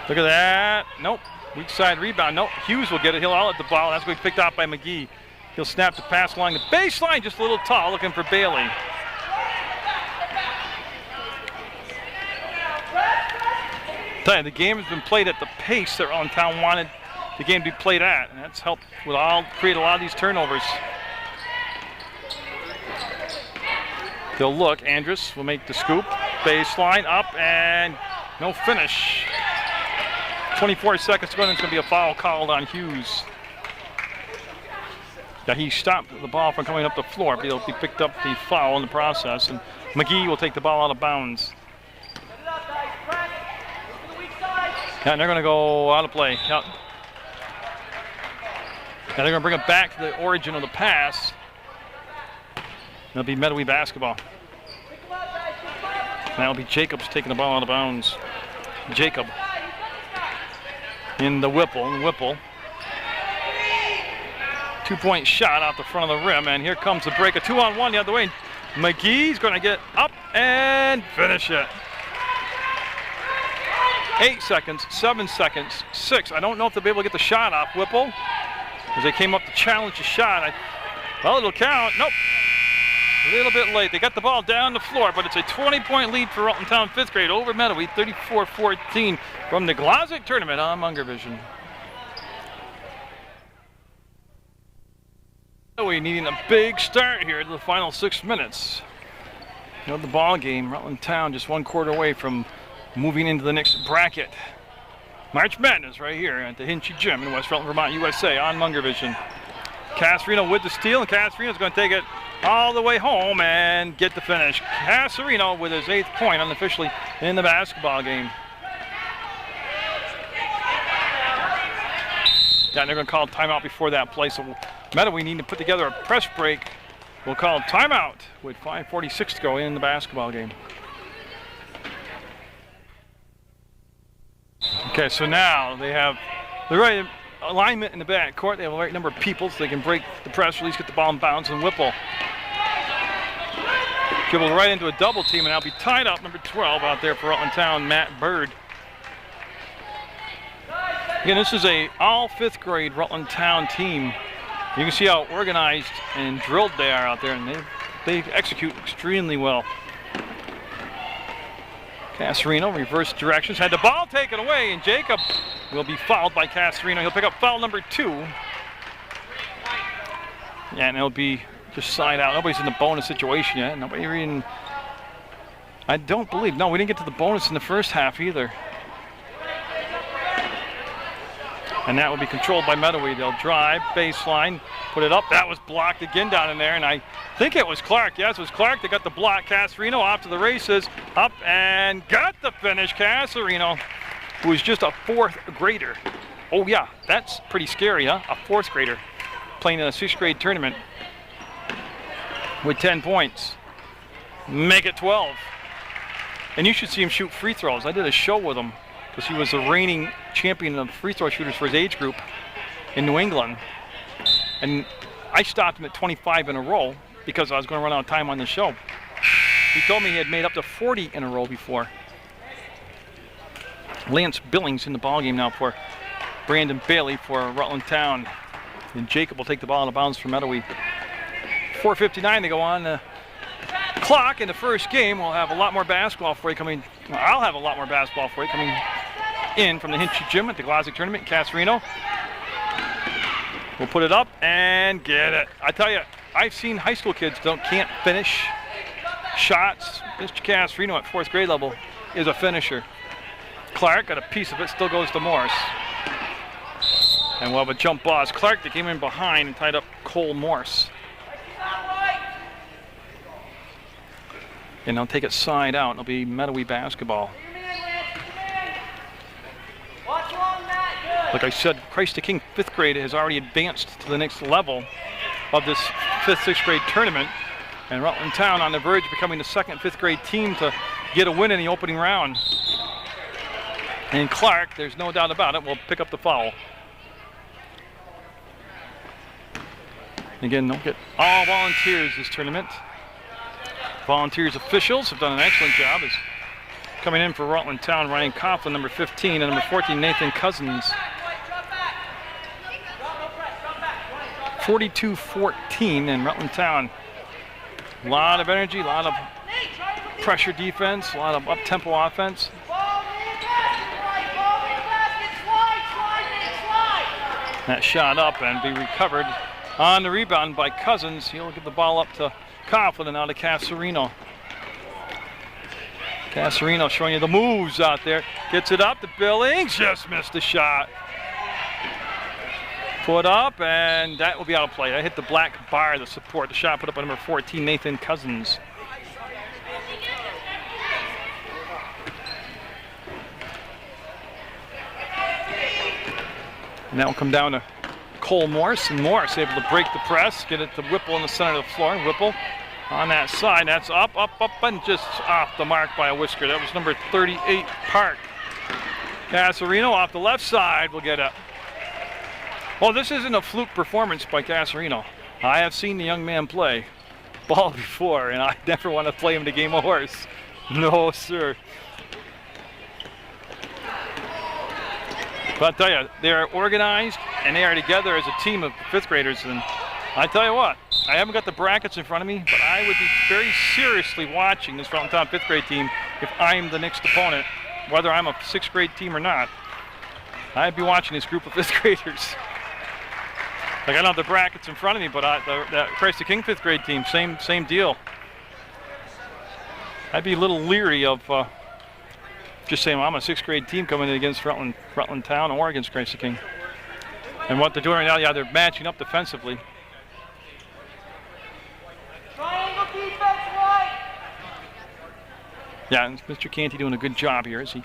look at that. Nope. Weak side rebound. Nope. Hughes will get it. He'll outlet the ball. That's going to be picked off by McGee. He'll snap the pass along the baseline, just a little tall, looking for Bailey. Tell you, the game has been played at the pace that Rutland Town wanted the game to be played at, and that's helped create a lot of these turnovers. They'll look. Andrus will make the scoop. Baseline up and no finish. 24 seconds to go, and it's going to be a foul called on Hughes. Yeah, he stopped the ball from coming up the floor, but he'll be picked up the foul in the process, and McGee will take the ball out of bounds. Yeah, and they're going to go out of play. Yeah. Now they're going to bring it back to the origin of the pass. It'll be Mettawee basketball. Now it'll be Jacobs taking the ball out of bounds. Jacob in the Whipple. Whipple. 2-point shot off the front of the rim, and here comes the break. A 2-on-1 the other way. McGee's going to get up and finish it. 8 seconds, 7 seconds, 6. I don't know if they'll be able to get the shot off. Whipple, as they came up to challenge the shot. Well, it'll count. Nope. A little bit late. They got the ball down the floor, but it's a 20-point lead for Rutland Town 5th grade over Mettawee, 34-14 from the Glodzik tournament on Munger Vision. Mettawee needing a big start here to the final 6 minutes. You know the ball game. Rutland Town just 1 quarter away from moving into the next bracket. March Madness right here at the Hinchy Gym in West Rutland, Vermont, USA on Munger Vision. Casarino with the steal, and Casarino's going to take it all the way home and get the finish. Casarino with his 8th point unofficially in the basketball game. Yeah, and they're going to call a timeout before that play, so Mettawee need to put together a press break. We'll call timeout with 5:46 to go in the basketball game. Okay, so now they have the right alignment in the back court. They have the right number of people so they can break the press release, get the ball in bounds, and Whipple dribble right into a double team, and I'll be tied up, number 12 out there for Rutland Town, Matt Bird. Again, this is a all 5th grade Rutland Town team. You can see how organized and drilled they are out there, and they execute extremely well. Casarino, reverse directions, had the ball taken away, and Jacob will be fouled by Casarino. He'll pick up foul number 2. Yeah, and it'll be just side out. Nobody's in the bonus situation yet. Nobody even, I don't believe, no, we didn't get to the bonus in the first half either. And that will be controlled by Mettawee. They'll drive, baseline, put it up. That was blocked again down in there, and I think it was Clark. Yes, it was Clark that got the block. Casarino off to the races, up and got the finish. Casarino, who is just a 4th grader. Oh yeah, that's pretty scary, huh? A 4th grader playing in a 6th grade tournament with 10 points. Make it 12. And you should see him shoot free throws. I did a show with him because he was the reigning champion of free throw shooters for his age group in New England. And I stopped him at 25 in a row because I was going to run out of time on the show. He told me he had made up to 40 in a row before. Lance Billings in the ballgame now for Brandon Bailey for Rutland Town. And Jacob will take the ball out of bounds for Mettawee. 4:59 to go on the clock in the first game. We'll have a lot more basketball for you coming. Well, I'll have a lot more basketball for you coming in from the Hinchy Gym at the Glodzik tournament. Casarino will put it up and get it. I tell you, I've seen high school kids can't finish shots. Mr. Casarino at 4th grade level is a finisher. Clark got a piece of it, still goes to Morris. And we'll have a jump ball. It's Clark that came in behind and tied up Cole Morse. And they'll take it side out. It'll be Mettawee basketball. Like I said, Christ the King 5th grade has already advanced to the next level of this 5th, 6th grade tournament. And Rutland Town on the verge of becoming the 2nd, 5th grade team to get a win in the opening round. And Clark, there's no doubt about it, will pick up the foul. Again, they'll get all volunteers this tournament. Volunteers officials have done an excellent job. Is coming in for Rutland Town, Ryan Coughlin, number 15, and number 14, Nathan Cousins. 42-14 in Rutland Town. A lot of energy, a lot of pressure defense, a lot of up-tempo offense. That shot up and be recovered on the rebound by Cousins. He'll give the ball up to Coughlin and now to Casarino. Casarino showing you the moves out there. Gets it up to Billings, just missed the shot. Put up, and that will be out of play. That hit the black bar, the support. The shot put up by number 14, Nathan Cousins. And that will come down to Cole Morse, and Morse able to break the press, get it to Whipple in the center of the floor. Whipple on that side, that's up, and just off the mark by a whisker. That was number 38, Park. Casarino off the left side will get it. Well, this isn't a fluke performance by Casarino. I have seen the young man play ball before, and I never want to play him the game of horse. No, sir. But I'll tell you, they are organized, and they are together as a team of 5th graders, and I tell you what, I haven't got the brackets in front of me, but I would be very seriously watching this Rutland Town 5th grade team if I'm the next opponent, whether I'm a 6th grade team or not. I'd be watching this group of 5th graders. Like, I don't have the brackets in front of me, but the Christ the King 5th grade team, same deal. I'd be a little leery of just saying, well, I'm a 6th grade team coming in against Rutland Town or against Christ the King. And what they're doing right now, yeah, they're matching up defensively. Triangle defense, right. Yeah, and Mr. Canty doing a good job here as he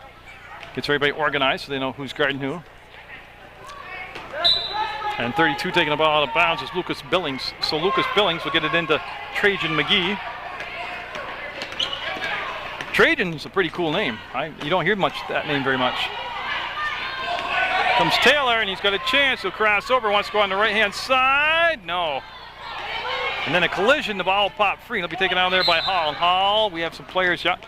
gets everybody organized so they know who's guarding who. And 32 taking the ball out of bounds is Lucas Billings. So Lucas Billings will get it into Trajan McGee. Trajan's a pretty cool name. You don't hear that name very much. Comes Taylor, and he's got a chance. He'll cross over, wants to go on the right-hand side. No. And then a collision, the ball will pop free. It'll be taken out there by Hall. And Hall, we have some players. Yeah,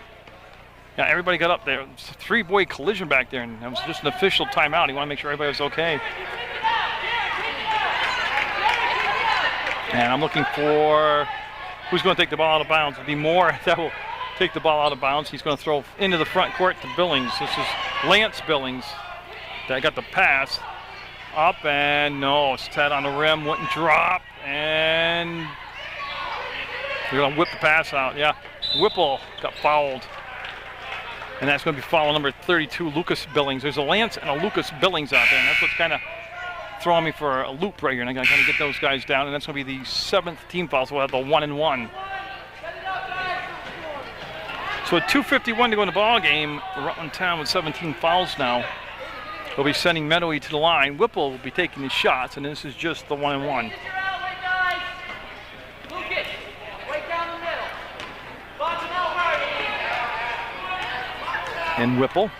everybody got up there. It's a 3-boy collision back there, and it was just an official timeout. He wanted to make sure everybody was okay. And I'm looking for who's going to take the ball out of bounds. It'll be Moore that will take the ball out of bounds. He's going to throw into the front court to Billings. This is Lance Billings that got the pass. Up and no, it's Ted on the rim, wouldn't drop, and they're going to whip the pass out. Yeah, Whipple got fouled. And that's going to be foul number 32, Lucas Billings. There's a Lance and a Lucas Billings out there, and that's what's kind of throwing me for a loop right here. And I got to kind of get those guys down, and that's going to be the 7th team foul, so we'll have the 1-and-1. So at 2:51 to go in the ball game, Rutland Town with 17 fouls now. They'll be sending Mettawee to the line. Whipple will be taking the shots, and this is just the 1-and-1. And Whipple.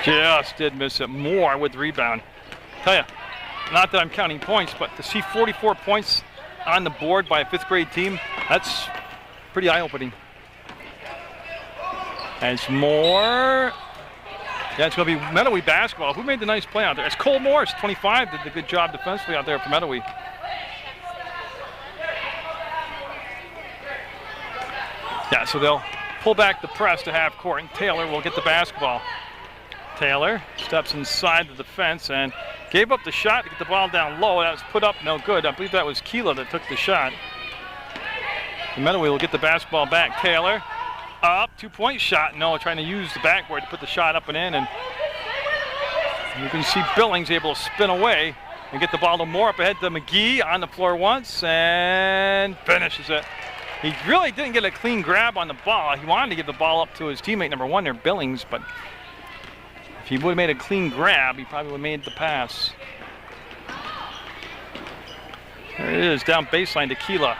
Just did miss it. Moore with the rebound. Tell you, not that I'm counting points, but to see 44 points on the board by a 5th grade team, that's pretty eye-opening. As Moore, yeah, it's going to be Mettawee basketball. Who made the nice play out there? It's Cole Morris, 25, did the good job defensively out there for Mettawee. Yeah, so they'll pull back the press to half court, and Taylor will get the basketball. Taylor steps inside the defense and gave up the shot to get the ball down low. That was put up, no good. I believe that was Keela that took the shot. And Mettawee will get the basketball back. Taylor up, 2-point shot. No, trying to use the backboard to put the shot up and in. And you can see Billings able to spin away and get the ball to Moore, up ahead to McGee on the floor once and finishes it. He really didn't get a clean grab on the ball. He wanted to give the ball up to his teammate number 1 there, Billings, but if he would have made a clean grab, he probably would have made the pass. There it is, down baseline to Keela.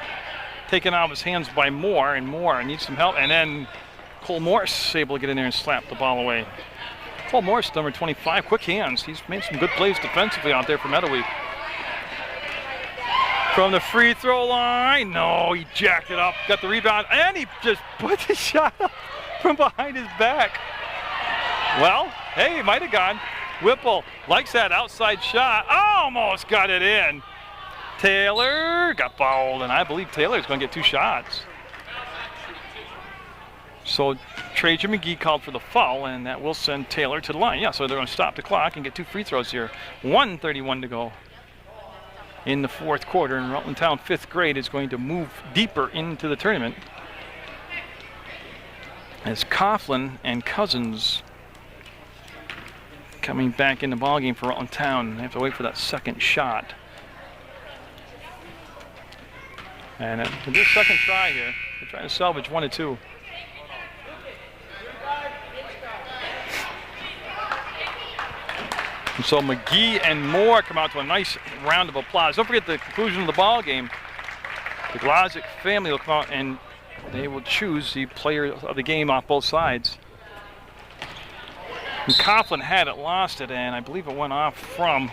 Taken out of his hands by Moore, and Moore needs some help. And then Cole Morris able to get in there and slap the ball away. Cole Morris, number 25, quick hands. He's made some good plays defensively out there for Mettawee. From the free throw line, no, he jacked it up, got the rebound, and he just put the shot up from behind his back. Well, hey, he might have gone. Whipple likes that outside shot, almost got it in. Taylor got fouled, and I believe Taylor's going to get 2 shots. So Trajan McGee called for the foul, and that will send Taylor to the line. Yeah, so they're going to stop the clock and get 2 free throws here. 1:31 to go in the 4th quarter, and Rutland Town 5th grade is going to move deeper into the tournament as Coughlin and Cousins coming back in the ballgame for Rutland Town. They have to wait for that second shot. And we'll do a second try here. They're trying to salvage 1 and 2. And so McGee and Moore come out to a nice round of applause. Don't forget the conclusion of the ball game. The Glodzik family will come out and they will choose the player of the game off both sides. And Coughlin had it, lost it, and I believe it went off from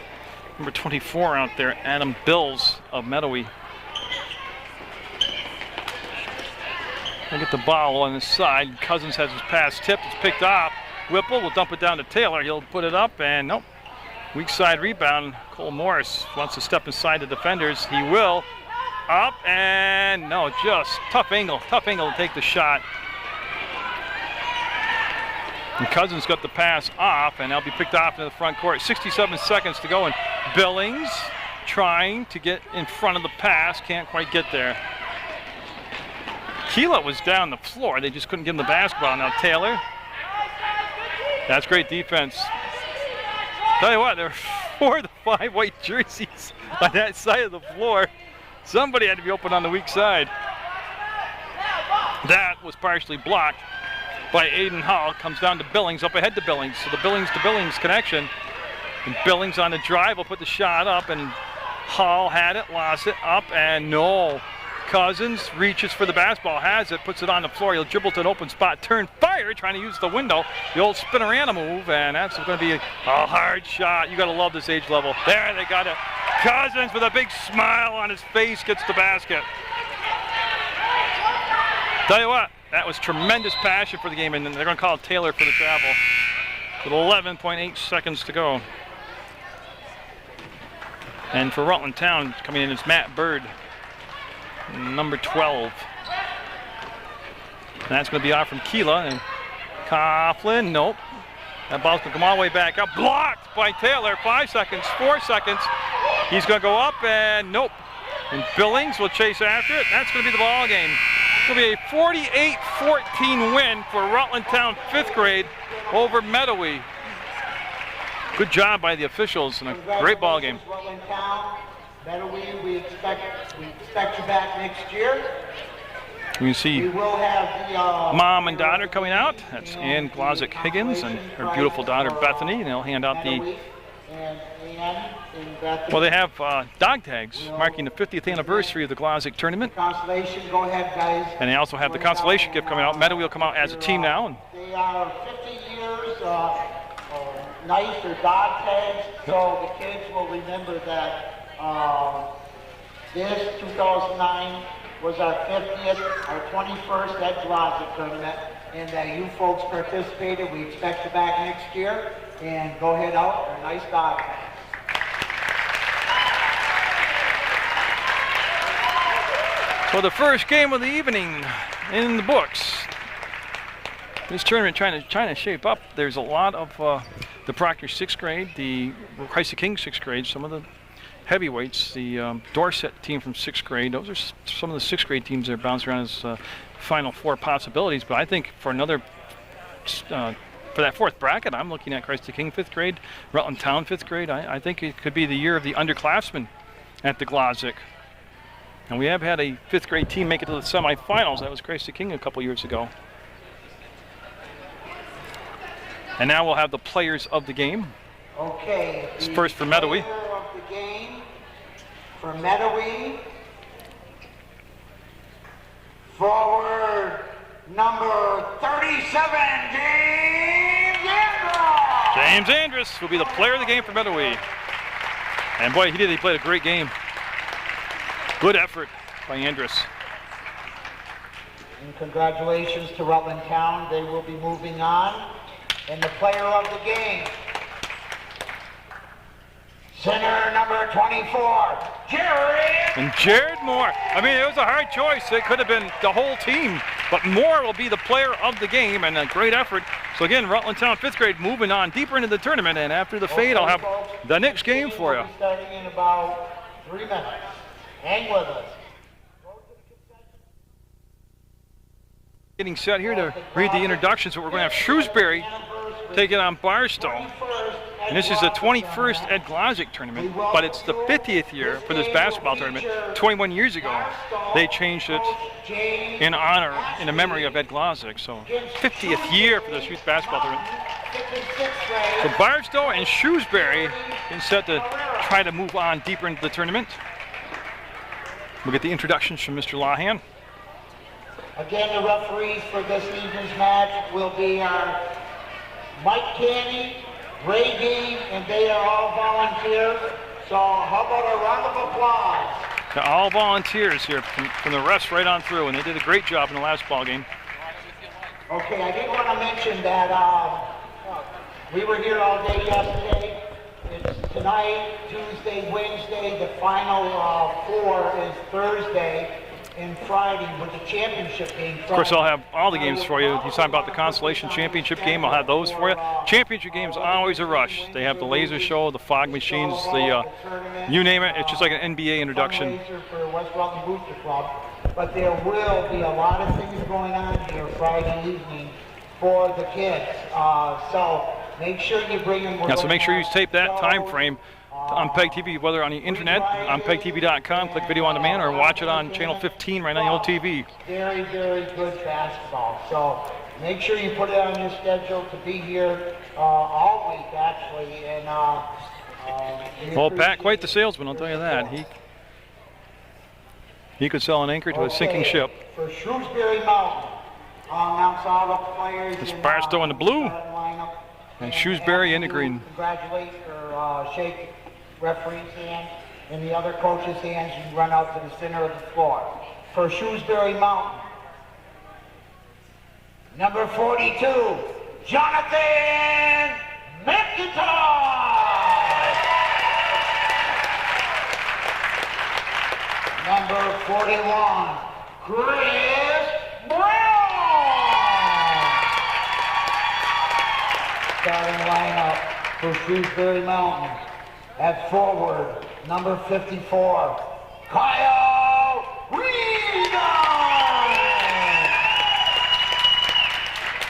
number 24 out there, Adam Bills of Mettawee. They get the ball on the side. Cousins has his pass tipped. It's picked off. Whipple will dump it down to Taylor. He'll put it up, and nope. Weak side rebound. Cole Morris wants to step inside the defenders. He will. Up and no, just tough angle to take the shot. And Cousins got the pass off, and that'll be picked off into the front court. 67 seconds to go, and Billings trying to get in front of the pass, can't quite get there. Keela was down the floor. They just couldn't give him the basketball. Now Taylor. That's great defense. Tell you what, there were 4 of the 5 white jerseys on that side of the floor. Somebody had to be open on the weak side. That was partially blocked by Aiden Hall. Comes down to Billings, up ahead to Billings. So the Billings to Billings connection. And Billings on the drive will put the shot up, and Hall had it, lost it, up, and no. Cousins reaches for the basketball, has it, puts it on the floor. He'll dribble to an open spot, turn, fire, trying to use the window. The old spinorama move, and that's going to be a hard shot. You got to love this age level. There, they got it. Cousins with a big smile on his face gets the basket. Tell you what, that was tremendous passion for the game, and they're going to call Taylor for the travel. With 11.8 seconds to go. And for Rutland Town, coming in is Matt Bird, number 12. And that's going to be off from Keela. And Coughlin, nope. That ball's going to come all the way back up. Blocked by Taylor. 5 seconds, 4 seconds. He's going to go up, and nope. And Billings will chase after it. That's going to be the ball game. It's going to be a 48-14 win for Rutland Town 5th grade over Mettawee. Good job by the officials and a great ball game. Rutland Town, Mettawee, we expect you back next year. You can see We will have the mom and daughter coming out. That's Glodzik Higgins and her beautiful daughter Bethany. And they'll hand out the. Well, they have dog tags marking the 50th anniversary of the Glodzik tournament. Consolation, go ahead, guys. And they also have the consolation gift coming out. Mettawee will come out as a team now. And They are 50 years nice or dog tags, so the kids will remember that this 2009 was our 50th, our 21st at Glodzik tournament, and that you folks participated. We expect you back next year, and go ahead out, a nice dog tag. so the first game of the evening in the books. This tournament trying to shape up. There's a lot of the Proctor 6th grade, the Christ King 6th grade, some of the heavyweights, the Dorset team from 6th grade. Those are some of the 6th grade teams that are bouncing around as Final Four possibilities. But I think for another, for that 4th bracket, I'm looking at Christ King 5th grade, Rutland Town 5th grade. I think it could be the year of the underclassmen at the Glodzik. And we have had a 5th grade team make it to the semifinals. That was Christ King a couple years ago. And now we'll have the players of the game. Okay. It's first for Mettawee. Player of the game for Mettawee. Forward number 37, James Andrews. James Andrews will be the player of the game for Mettawee. And boy, he played a great game. Good effort by Andrews. And congratulations to Rutland Town. They will be moving on. And the player of the game, center number 24, Jared. And Jared Moore. I mean, it was a hard choice. It could have been the whole team, but Moore will be the player of the game, and a great effort. So again, Rutland Town 5th grade moving on deeper into the tournament, and after the fade, I'll have folks, the next game for you. We'll be starting in about 3 minutes. Hang with us. Getting set here to read the introductions, but we're going to have Shrewsbury taking on Barstow. And this is the 21st Ed Glodzik tournament, but it's the 50th year for this basketball tournament. 21 years ago, they changed it in honor, in the memory of Ed Glodzik. So 50th year for this youth basketball tournament. So Barstow and Shrewsbury getting set to try to move on deeper into the tournament. We'll get the introductions from Mr. Lahan. Again, the referees for this evening's match will be Mike Canny, Ray Dean, and they are all volunteers. So how about a round of applause? They're all volunteers here from the refs right on through, and they did a great job in the last ball game. Okay, I did want to mention that we were here all day yesterday. It's tonight, Tuesday, Wednesday, the final 4 is Thursday and Friday with the championship game. Of course, I'll have all the games for you. He's talking about the Consolation Championship game. I'll have those for you. Championship games always a rush. They have the laser show, the fog machines, the you name it. It's just like an NBA introduction. For West Rutland Booster Club, but there will be a lot of things going on here Friday evening for the kids. So make sure you bring them. Yeah, so make sure you tape that time frame on PEGTV, whether on the internet, on PEGTV.com, click video on demand, or watch it on channel 15 right on the old TV. Very, very good basketball. So make sure you put it on your schedule to be here all week, actually. And well, Pat, quite the salesman, I'll tell you that. He could sell an anchor to a sinking ship. For Shrewsbury Mountain, announce all the players. It's Barstow in the blue, and Shrewsbury in the green. Congratulate or shake referee's hand and the other coach's hands. You run out to the center of the floor. For Shrewsbury Mountain, number 42, Jonathan Mettawee. Number 41, Chris Brown. Starting lineup for Shrewsbury Mountain. At forward, number 54, Kyle Rewind.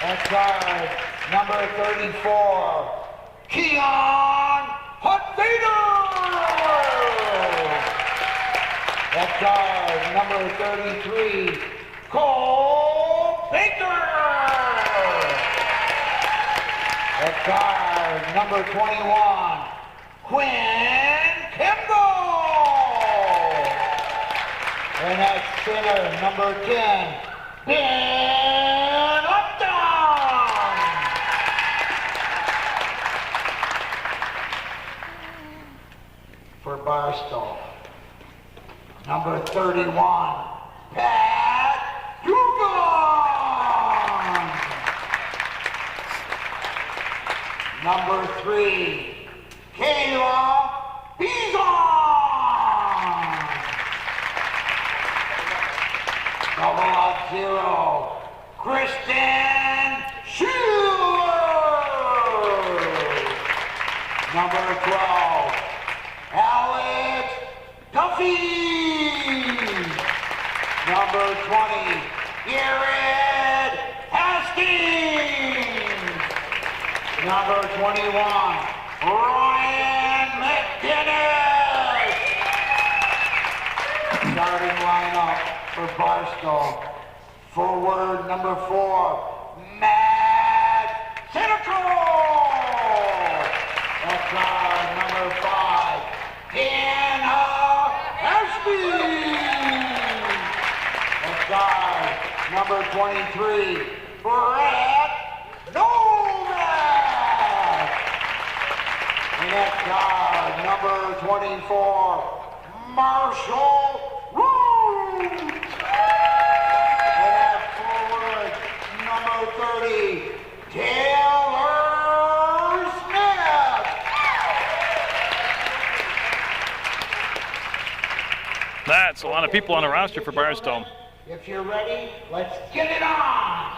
At guard, number 34, Keon Hutvader. At guard, number 33, Cole Baker. At guard, number 21, Quinn Kimball. And at center, number 10, Ben Upton. For Barstow, number 31, Pat Dugan. Number 3, Kayla Bizon. Double up 0, Kristen Schuler. Number 12, Alex Duffy. Number 20, Garrett Hastings. Number 21, Ryan McGinnis. Starting lineup for Barstow. Forward, number 4, Matt Sinico. At guard, number 5, Hannah Ashby. At guard, number 23, Brett Novak. And at guard, number 24, Marshall Root. And at forward, number 30, Taylor Smith. That's a lot of people on the roster for Barstow. If you're ready, let's get it on.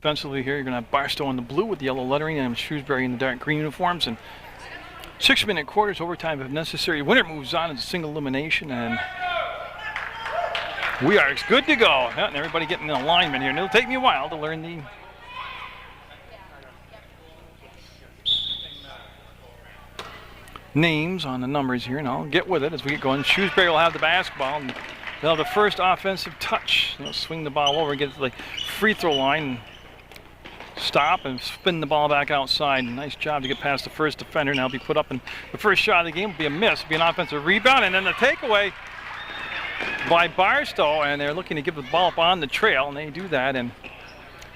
Defensively here, you're going to have Barstow in the blue with the yellow lettering and Shrewsbury in the dark green uniforms. And 6-minute quarters, overtime if necessary. Winner moves on into single elimination, and we are good to go. Yeah, and everybody getting in alignment here. And it'll take me a while to learn the names on the numbers here, and I'll get with it as we get going. Shrewsbury will have the basketball, and they'll have the first offensive touch. They'll swing the ball over, get to the free throw line, and stop and spin the ball back outside. Nice job to get past the first defender. Now be put up, and the first shot of the game will be a miss. It'll be an offensive rebound, and then the takeaway by Barstow, and they're looking to give the ball up on the trail, and they do that, and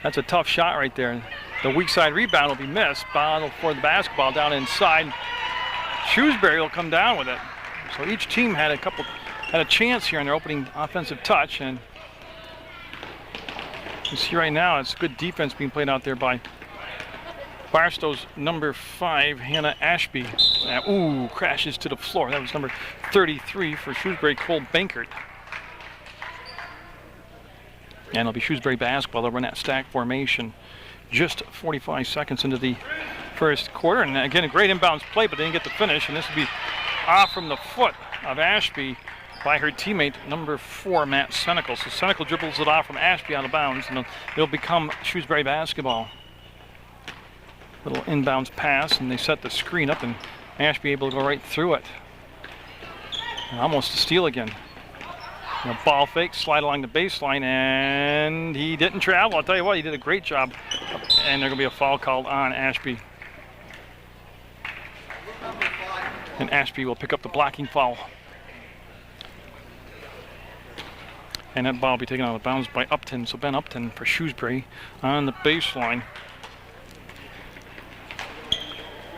that's a tough shot right there. The weak side rebound will be missed. Ball for the basketball down inside. Shrewsbury will come down with it. So each team had a chance here on their opening offensive touch, and you see right now it's good defense being played out there by Barstow's number 5, Hannah Ashby. Ooh, crashes to the floor. That was number 33 for Shrewsbury, Cole Bankert. And it'll be Shrewsbury basketball. They'll run that stack formation just 45 seconds into the first quarter. And again, a great inbounds play, but they didn't get the finish. And this will be off from the foot of Ashby by her teammate, number 4, Matt Senecal. So Senecal dribbles it off from Ashby out of bounds, and it'll become Shrewsbury basketball. Little inbounds pass, and they set the screen up, and Ashby able to go right through it. And almost a steal again. A ball fake, slide along the baseline, and he didn't travel. I'll tell you what, he did a great job. And there's going to be a foul called on Ashby. And Ashby will pick up the blocking foul. And that ball will be taken out of bounds by Upton. So Ben Upton for Shrewsbury on the baseline.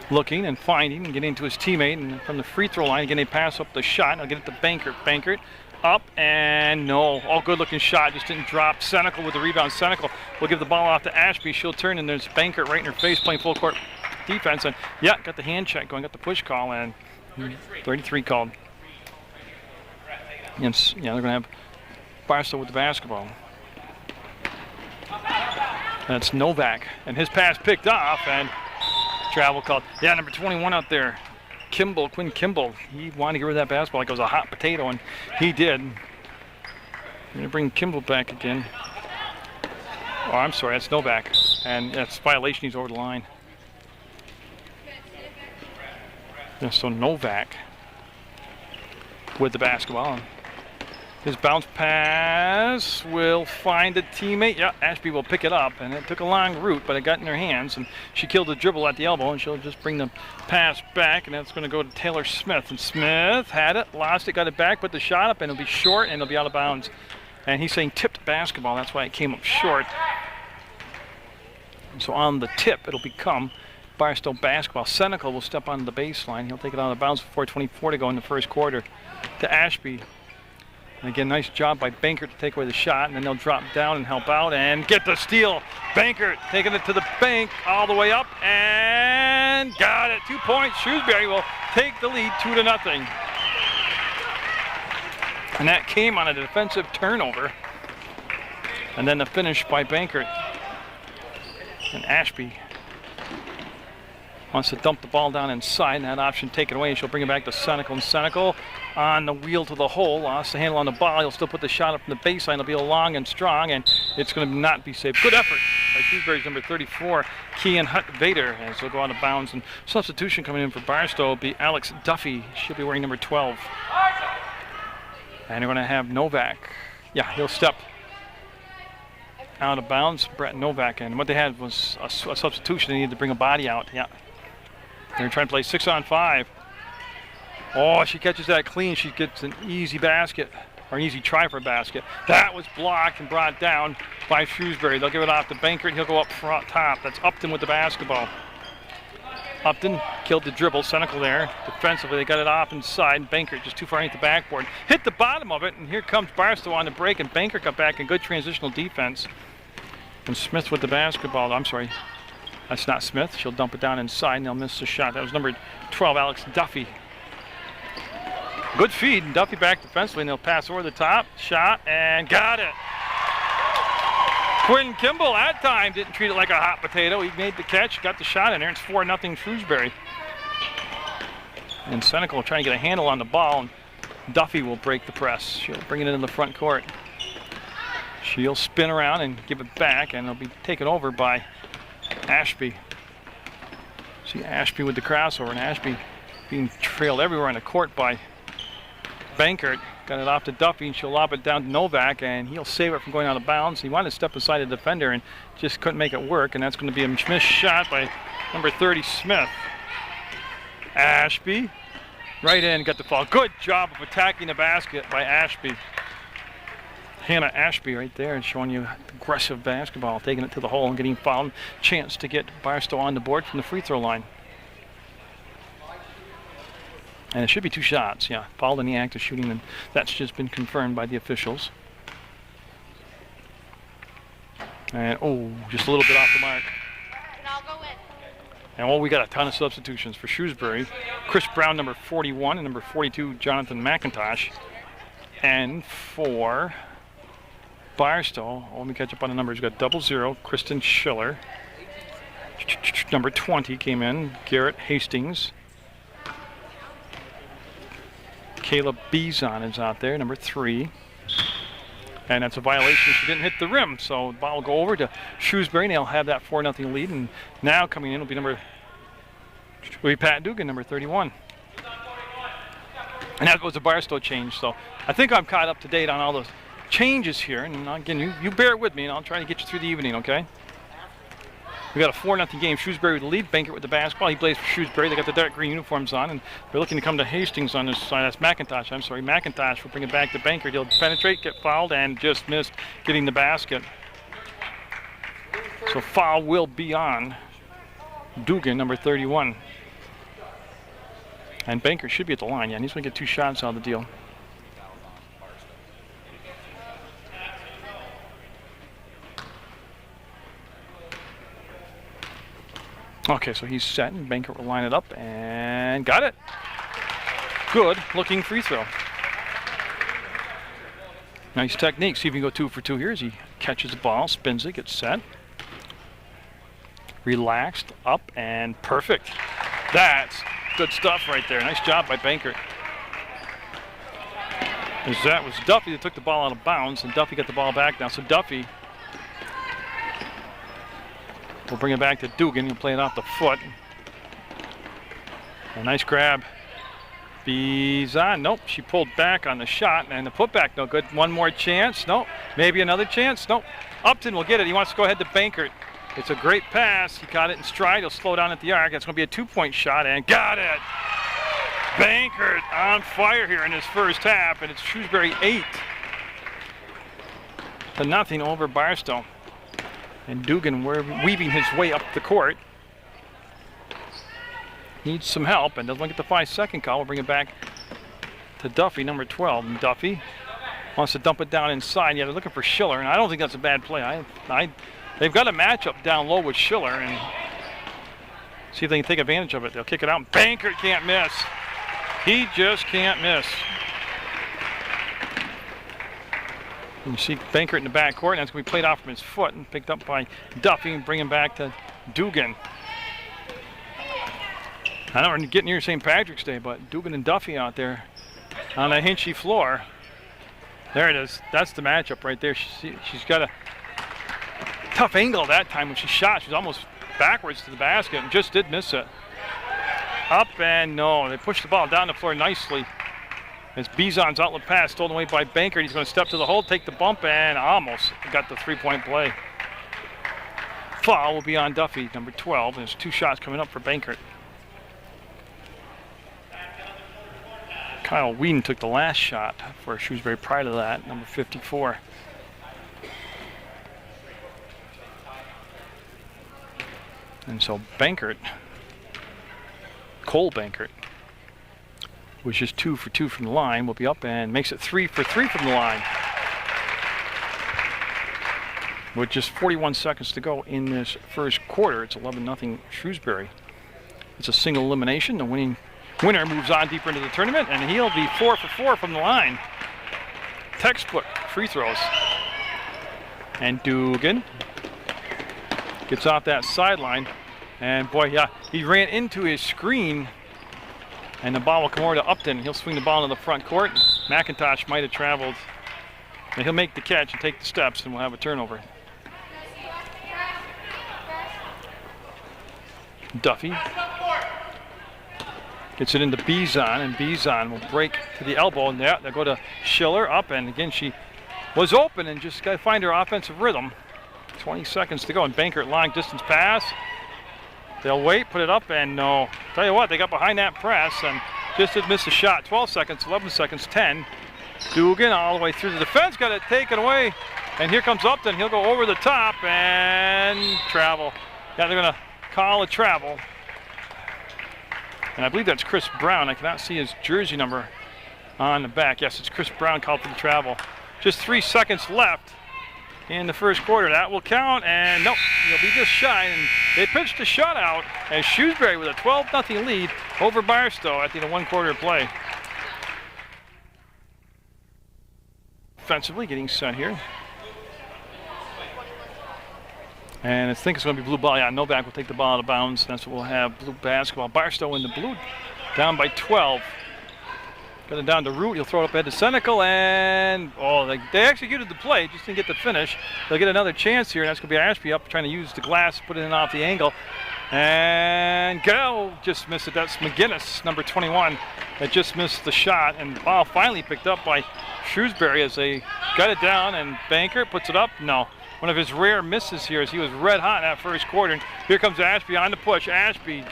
Looking and finding and getting to his teammate. And from the free throw line, again, they pass up the shot. And I'll get it to Bankert. Bankert up and no. All good looking shot. Just didn't drop. Senecal with the rebound. Senecal will give the ball off to Ashby. She'll turn and there's Bankert right in her face playing full court defense. And yeah, got the hand check going. Got the push call and 33 called. And yeah, they're going to have Barstow with the basketball. That's Novak, and his pass picked off, and travel called. Yeah, number 21 out there, Quinn Kimball. He wanted to get rid of that basketball like it was a hot potato, and he did. We're gonna bring Kimball back again. Oh, I'm sorry, that's Novak, and that's violation. He's over the line. Yeah, so Novak with the basketball. His bounce pass will find a teammate. Yeah, Ashby will pick it up, and it took a long route, but it got in her hands, and she killed the dribble at the elbow, and she'll just bring the pass back, and that's going to go to Taylor Smith. And Smith had it, lost it, got it back, put the shot up, and it'll be short, and it'll be out of bounds. And he's saying tipped basketball, that's why it came up short. And so on the tip, it'll become Barstow basketball. Senecal will step on the baseline. He'll take it out of bounds with 4:24 to go in the first quarter to Ashby. And again, nice job by Bankert to take away the shot, and then they'll drop down and help out and get the steal. Bankert taking it to the bank all the way up and got it. 2 points. Shrewsbury will take the lead 2-0. And that came on a defensive turnover. And then the finish by Bankert. And Ashby wants to dump the ball down inside, and that option taken away, and she'll bring it back to Senecal. And Senecal on the wheel to the hole, lost the handle on the ball. He'll still put the shot up from the baseline. It'll be long and strong, and it's going to not be safe. Good effort by Shrewsbury's number 34, Kian Hutt-Vader, as they'll go out of bounds. And substitution coming in for Barstow will be Alex Duffy. She'll be wearing number 12. And they're going to have Novak. Yeah, he'll step out of bounds. Brett Novak, and what they had was a substitution. They needed to bring a body out. Yeah. They're trying to play 6-on-5. Oh, she catches that clean. She gets an easy basket, or an easy try for a basket. That was blocked and brought down by Shrewsbury. They'll give it off to Bankert. He'll go up front top. That's Upton with the basketball. Upton killed the dribble. Senecal there. Defensively, they got it off inside. Bankert just too far into the backboard. Hit the bottom of it, and here comes Barstow on the break, and Bankert got back in good transitional defense. And Smith with the basketball. I'm sorry. That's not Smith. She'll dump it down inside, and they'll miss the shot. That was number 12, Alex Duffy. Good feed, and Duffy back defensively, and they'll pass over the top. Shot, and got it. Quinn Kimball, that time, didn't treat it like a hot potato. He made the catch, got the shot in there. It's 4-0 Shrewsbury. And Senecal trying to get a handle on the ball, and Duffy will break the press. She'll bring it in the front court. She'll spin around and give it back, and it'll be taken over by Ashby. See Ashby with the crossover, and Ashby being trailed everywhere on the court by Bankert. Got it off to Duffy, and she'll lob it down to Novak, and he'll save it from going out of bounds. He wanted to step aside the defender and just couldn't make it work, and that's going to be a missed shot by number 30, Smith. Ashby, right in, got the foul. Good job of attacking the basket by Ashby. Hannah Ashby right there, and showing you aggressive basketball, taking it to the hole and getting fouled. Chance to get Barstow on the board from the free throw line. And it should be 2 shots, yeah. Fouled in the act of shooting, and that's just been confirmed by the officials. And, oh, just a little bit off the mark. And I'll go in. And well, we got a ton of substitutions for Shrewsbury. Chris Brown, number 41, and number 42, Jonathan McIntosh. And for Barstow, let me catch up on the numbers. We've got 00, Kristen Schiller. Number 20 came in, Garrett Hastings. Caleb Bizon is out there, number 3. And that's a violation. She didn't hit the rim, so the ball will go over to Shrewsbury, and they'll have that 4-0 lead. And now coming in will be Pat Dugan, number 31. And that was a Barstow change. So I think I'm caught up to date on all those changes here. And again, you bear with me, and I'll try to get you through the evening, okay? We got a 4-0 game. Shrewsbury with the lead. Bankert with the basketball. He plays for Shrewsbury. They got the dark green uniforms on, and they're looking to come to Hastings on this side. That's McIntosh. I'm sorry, McIntosh will bring it back to Bankert. He'll penetrate, get fouled, and just missed getting the basket. So foul will be on Dugan, number 31. And Bankert should be at the line. Yeah, and he's going to get 2 shots out of the deal. Okay, so he's set, and Bankert will line it up, and got it. Good looking free throw. Nice technique. See if he can go 2 for 2 here as he catches the ball, spins it, gets set. Relaxed, up, and perfect. That's good stuff right there. Nice job by Bankert. As that was Duffy that took the ball out of bounds, and Duffy got the ball back now. So Duffy will bring it back to Dugan. He'll play it off the foot. A nice grab. Bizon. Nope, she pulled back on the shot, and the putback no good. One more chance. Nope. Maybe another chance. Nope. Upton will get it. He wants to go ahead to Bankert. It's a great pass. He got it in stride. He'll slow down at the arc. It's going to be a 2-point shot, and got it. Bankert on fire here in his first half, and it's Shrewsbury 8-0 over Barstow. And Dugan weaving his way up the court. Needs some help, and doesn't get the 5-second call. We'll bring it back to Duffy, number 12. And Duffy wants to dump it down inside. Yeah, they're looking for Schiller, and I don't think that's a bad play. They've got a matchup down low with Schiller, and see if they can take advantage of it. They'll kick it out, and Bankert can't miss. He just can't miss. And you see Bankert in the backcourt, and that's going to be played off from his foot and picked up by Duffy and bring him back to Dugan. I know we're getting near St. Patrick's Day, but Dugan and Duffy out there on a hinchy floor. There it is. That's the matchup right there. She's got a tough angle that time when she shot. She was almost backwards to the basket and just did miss it. Up and no. They pushed the ball down the floor nicely. It's Bizon's outlet pass stolen away by Bankert. He's going to step to the hole, take the bump, and almost got the 3-point play. Foul will be on Duffy, number 12. And there's 2 shots coming up for Bankert. Kyle Whedon took the last shot for Shrewsbury prior to that, number 54. And so Bankert, Cole Bankert, was just 2 for 2 from the line, will be up and makes it 3 for 3 from the line. With just 41 seconds to go in this first quarter, it's 11-0 Shrewsbury. It's a single elimination. The winner moves on deeper into the tournament, and he'll be 4 for 4 from the line. Textbook free throws. And Dugan gets off that sideline, and boy, yeah, he ran into his screen, and the ball will come over to Upton. He'll swing the ball into the front court. McIntosh might have traveled, and he'll make the catch and take the steps, and we'll have a turnover. Duffy gets it into Bizon, and Bizon will break to the elbow, and they'll go to Schiller up, and again she was open and just got to find her offensive rhythm. 20 seconds to go, and Bankert long distance pass. They'll wait, put it up, and no. Tell you what, they got behind that press and just did miss a shot. 12 seconds, 11 seconds, 10. Dugan all the way through the defense, got it taken away, and here comes Upton. He'll go over the top and travel. Yeah, they're going to call a travel. And I believe that's Chris Brown. I cannot see his jersey number on the back. Yes, it's Chris Brown called for the travel. Just 3 seconds left. in the first quarter. That will count, and nope, he'll be just shy. And they pitched a shutout as Shrewsbury with a 12-0 lead over Barstow at the 1 quarter play. Offensively getting set here. And I think it's going to be blue ball. Yeah, Novak will take the ball out of bounds. That's what we'll have, blue basketball. Barstow in the blue, down by 12. Got it down to Root. He'll throw it up ahead to Senecal, and they executed the play, just didn't get the finish. They'll get another chance here, and that's going to be Ashby up trying to use the glass, put it in off the angle. And go, just missed it. That's McGinnis, number 21, that just missed the shot. And ball finally picked up by Shrewsbury as they got it down, and Banker puts it up. No. One of his rare misses here as he was red hot in that first quarter. And here comes Ashby on the push. Ashby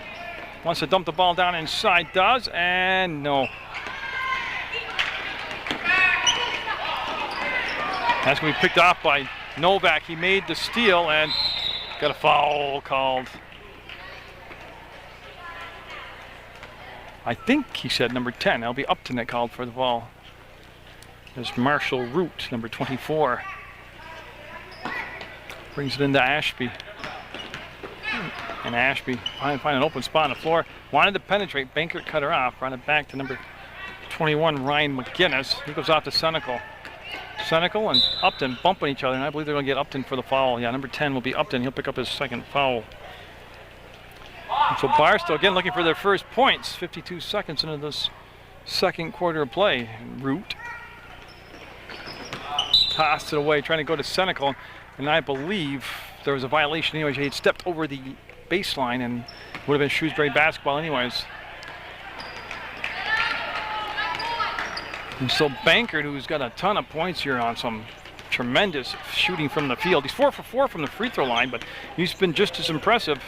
wants to dump the ball down inside, does, and no. That's going to be picked off by Novak. He made the steal and got a foul called. I think he said number 10. That'll be Upton that called for the ball. There's Marshall Root, number 24. Brings it into Ashby. And Ashby find an open spot on the floor. Wanted to penetrate. Banker cut her off. Brought it back to number 21, Ryan McGinnis. He goes off to Senecal. Senecal and Upton bumping each other, and I believe they're going to get Upton for the foul. Yeah, number 10 will be Upton. He'll pick up his second foul. And so Barstow again looking for their first points. 52 seconds into this second quarter of play. Root tossed it away, trying to go to Senecal, and I believe there was a violation anyways. He had stepped over the baseline and would have been Shrewsbury basketball anyways. And so Bankert, who's got a ton of points here on some tremendous shooting from the field. He's 4 for 4 from the free throw line, but he's been just as impressive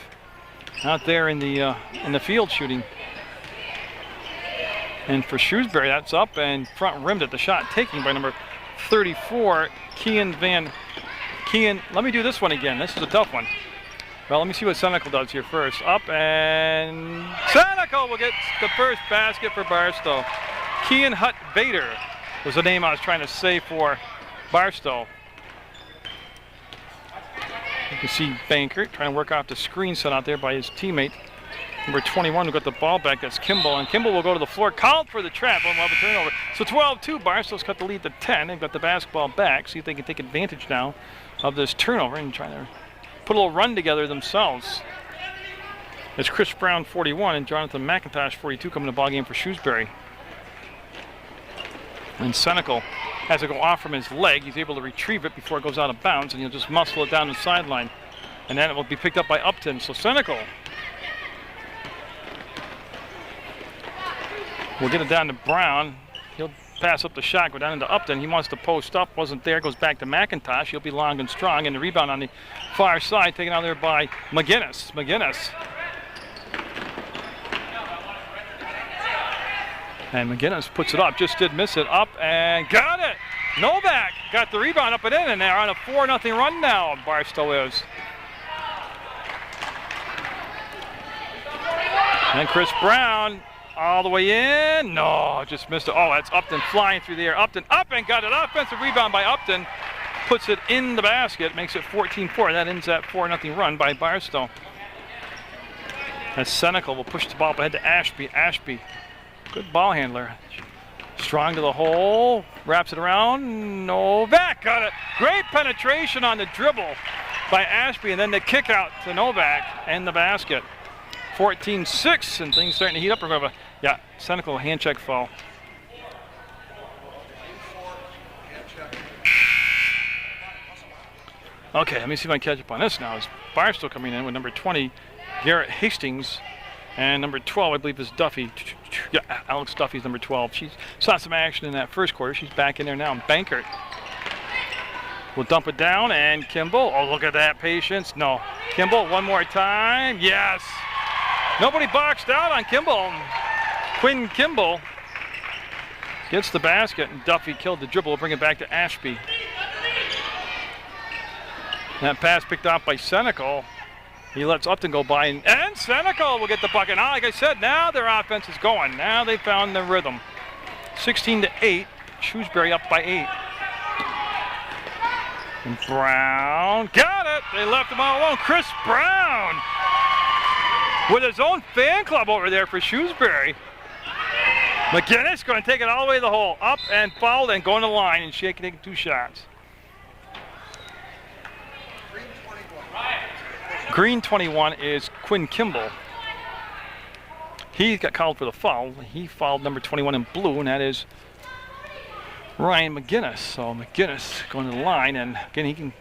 out there in the field shooting. And for Shrewsbury, that's up and front rimmed at the shot taking by number 34, Kean. Let me do this one again. This is a tough one. Well, let me see what Senecal does here first. Up, and Senecal will get the first basket for Barstow. Kean Hutt Vader was the name I was trying to say for Barstow. You can see Bankert trying to work off the screen set out there by his teammate. Number 21 who got the ball back, that's Kimball. And Kimball will go to the floor, called for the trap, and we'll have a turnover. So 12-2, Barstow's cut the lead to 10. They've got the basketball back. See if they can take advantage now of this turnover and try to put a little run together themselves. It's Chris Brown, 41, and Jonathan McIntosh, 42, coming to the ball game for Shrewsbury. And Senecal has to go off from his leg. He's able to retrieve it before it goes out of bounds, and he'll just muscle it down the sideline. And then it will be picked up by Upton. So Senecal will get it down to Brown. He'll pass up the shot, go down into Upton. He wants to post up, wasn't there, goes back to McIntosh. He'll be long and strong, and the rebound on the far side taken out there by McGinnis. And McGinnis puts it up, just did miss it, up and got it. Novak got the rebound up and in, and they're on a 4-0 run now, Barstow is. And Chris Brown all the way in. No, just missed it. Oh, that's Upton flying through the air. Upton up and got it. Offensive rebound by Upton. Puts it in the basket, makes it 14-4. That ends that 4-0 run by Barstow. As Senecal will push the ball up ahead to Ashby. Ashby, good ball handler. Strong to the hole, wraps it around. Novak got it. Great penetration on the dribble by Ashby, and then the kick out to Novak and the basket. 14-6, and things starting to heat up. Remember, yeah, Senecal hand check foul. Okay, let me see if I can catch up on this now. Is Barstow coming in with number 20, Garrett Hastings, and number 12, I believe, is Duffy. Yeah, Alex Duffy's number 12. She saw some action in that first quarter. She's back in there now. And Bankert will dump it down, and Kimball. Oh, look at that patience. No. Kimball, one more time. Yes. Nobody boxed out on Kimball. Quinn Kimball gets the basket, and Duffy killed the dribble. We'll bring it back to Ashby. That pass picked off by Senecal. He lets Upton go by, and Senecal will get the bucket. Now, like I said, now their offense is going. Now they found the rhythm. 16-8, Shrewsbury up by 8. And Brown got it. They left him all alone. Chris Brown with his own fan club over there for Shrewsbury. McGinnis going to take it all the way to the hole. Up and fouled and going to the line, and she can take 2 shots. Green 21 is Quinn Kimball. He got called for the foul. He fouled number 21 in blue, and that is Ryan McGinnis. So McGinnis going to the line, and again he can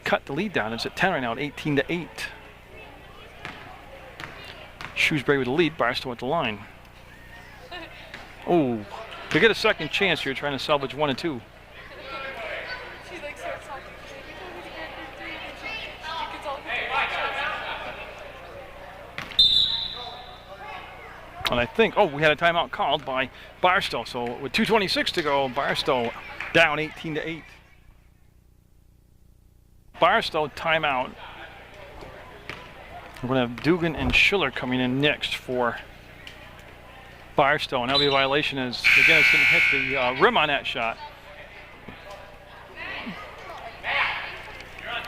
cut the lead down. It's at 10 right now, at 18-8. Shrewsbury with the lead. Barstow at the line. Oh, they get a second chance here, trying to salvage 1 and 2. And I think, oh, we had a timeout called by Barstow. So with 2:26 to go, Barstow down 18-8. Barstow timeout. We're going to have Dugan and Schiller coming in next for Barstow. And that'll be a violation as, again, it's going to hit the rim on that shot.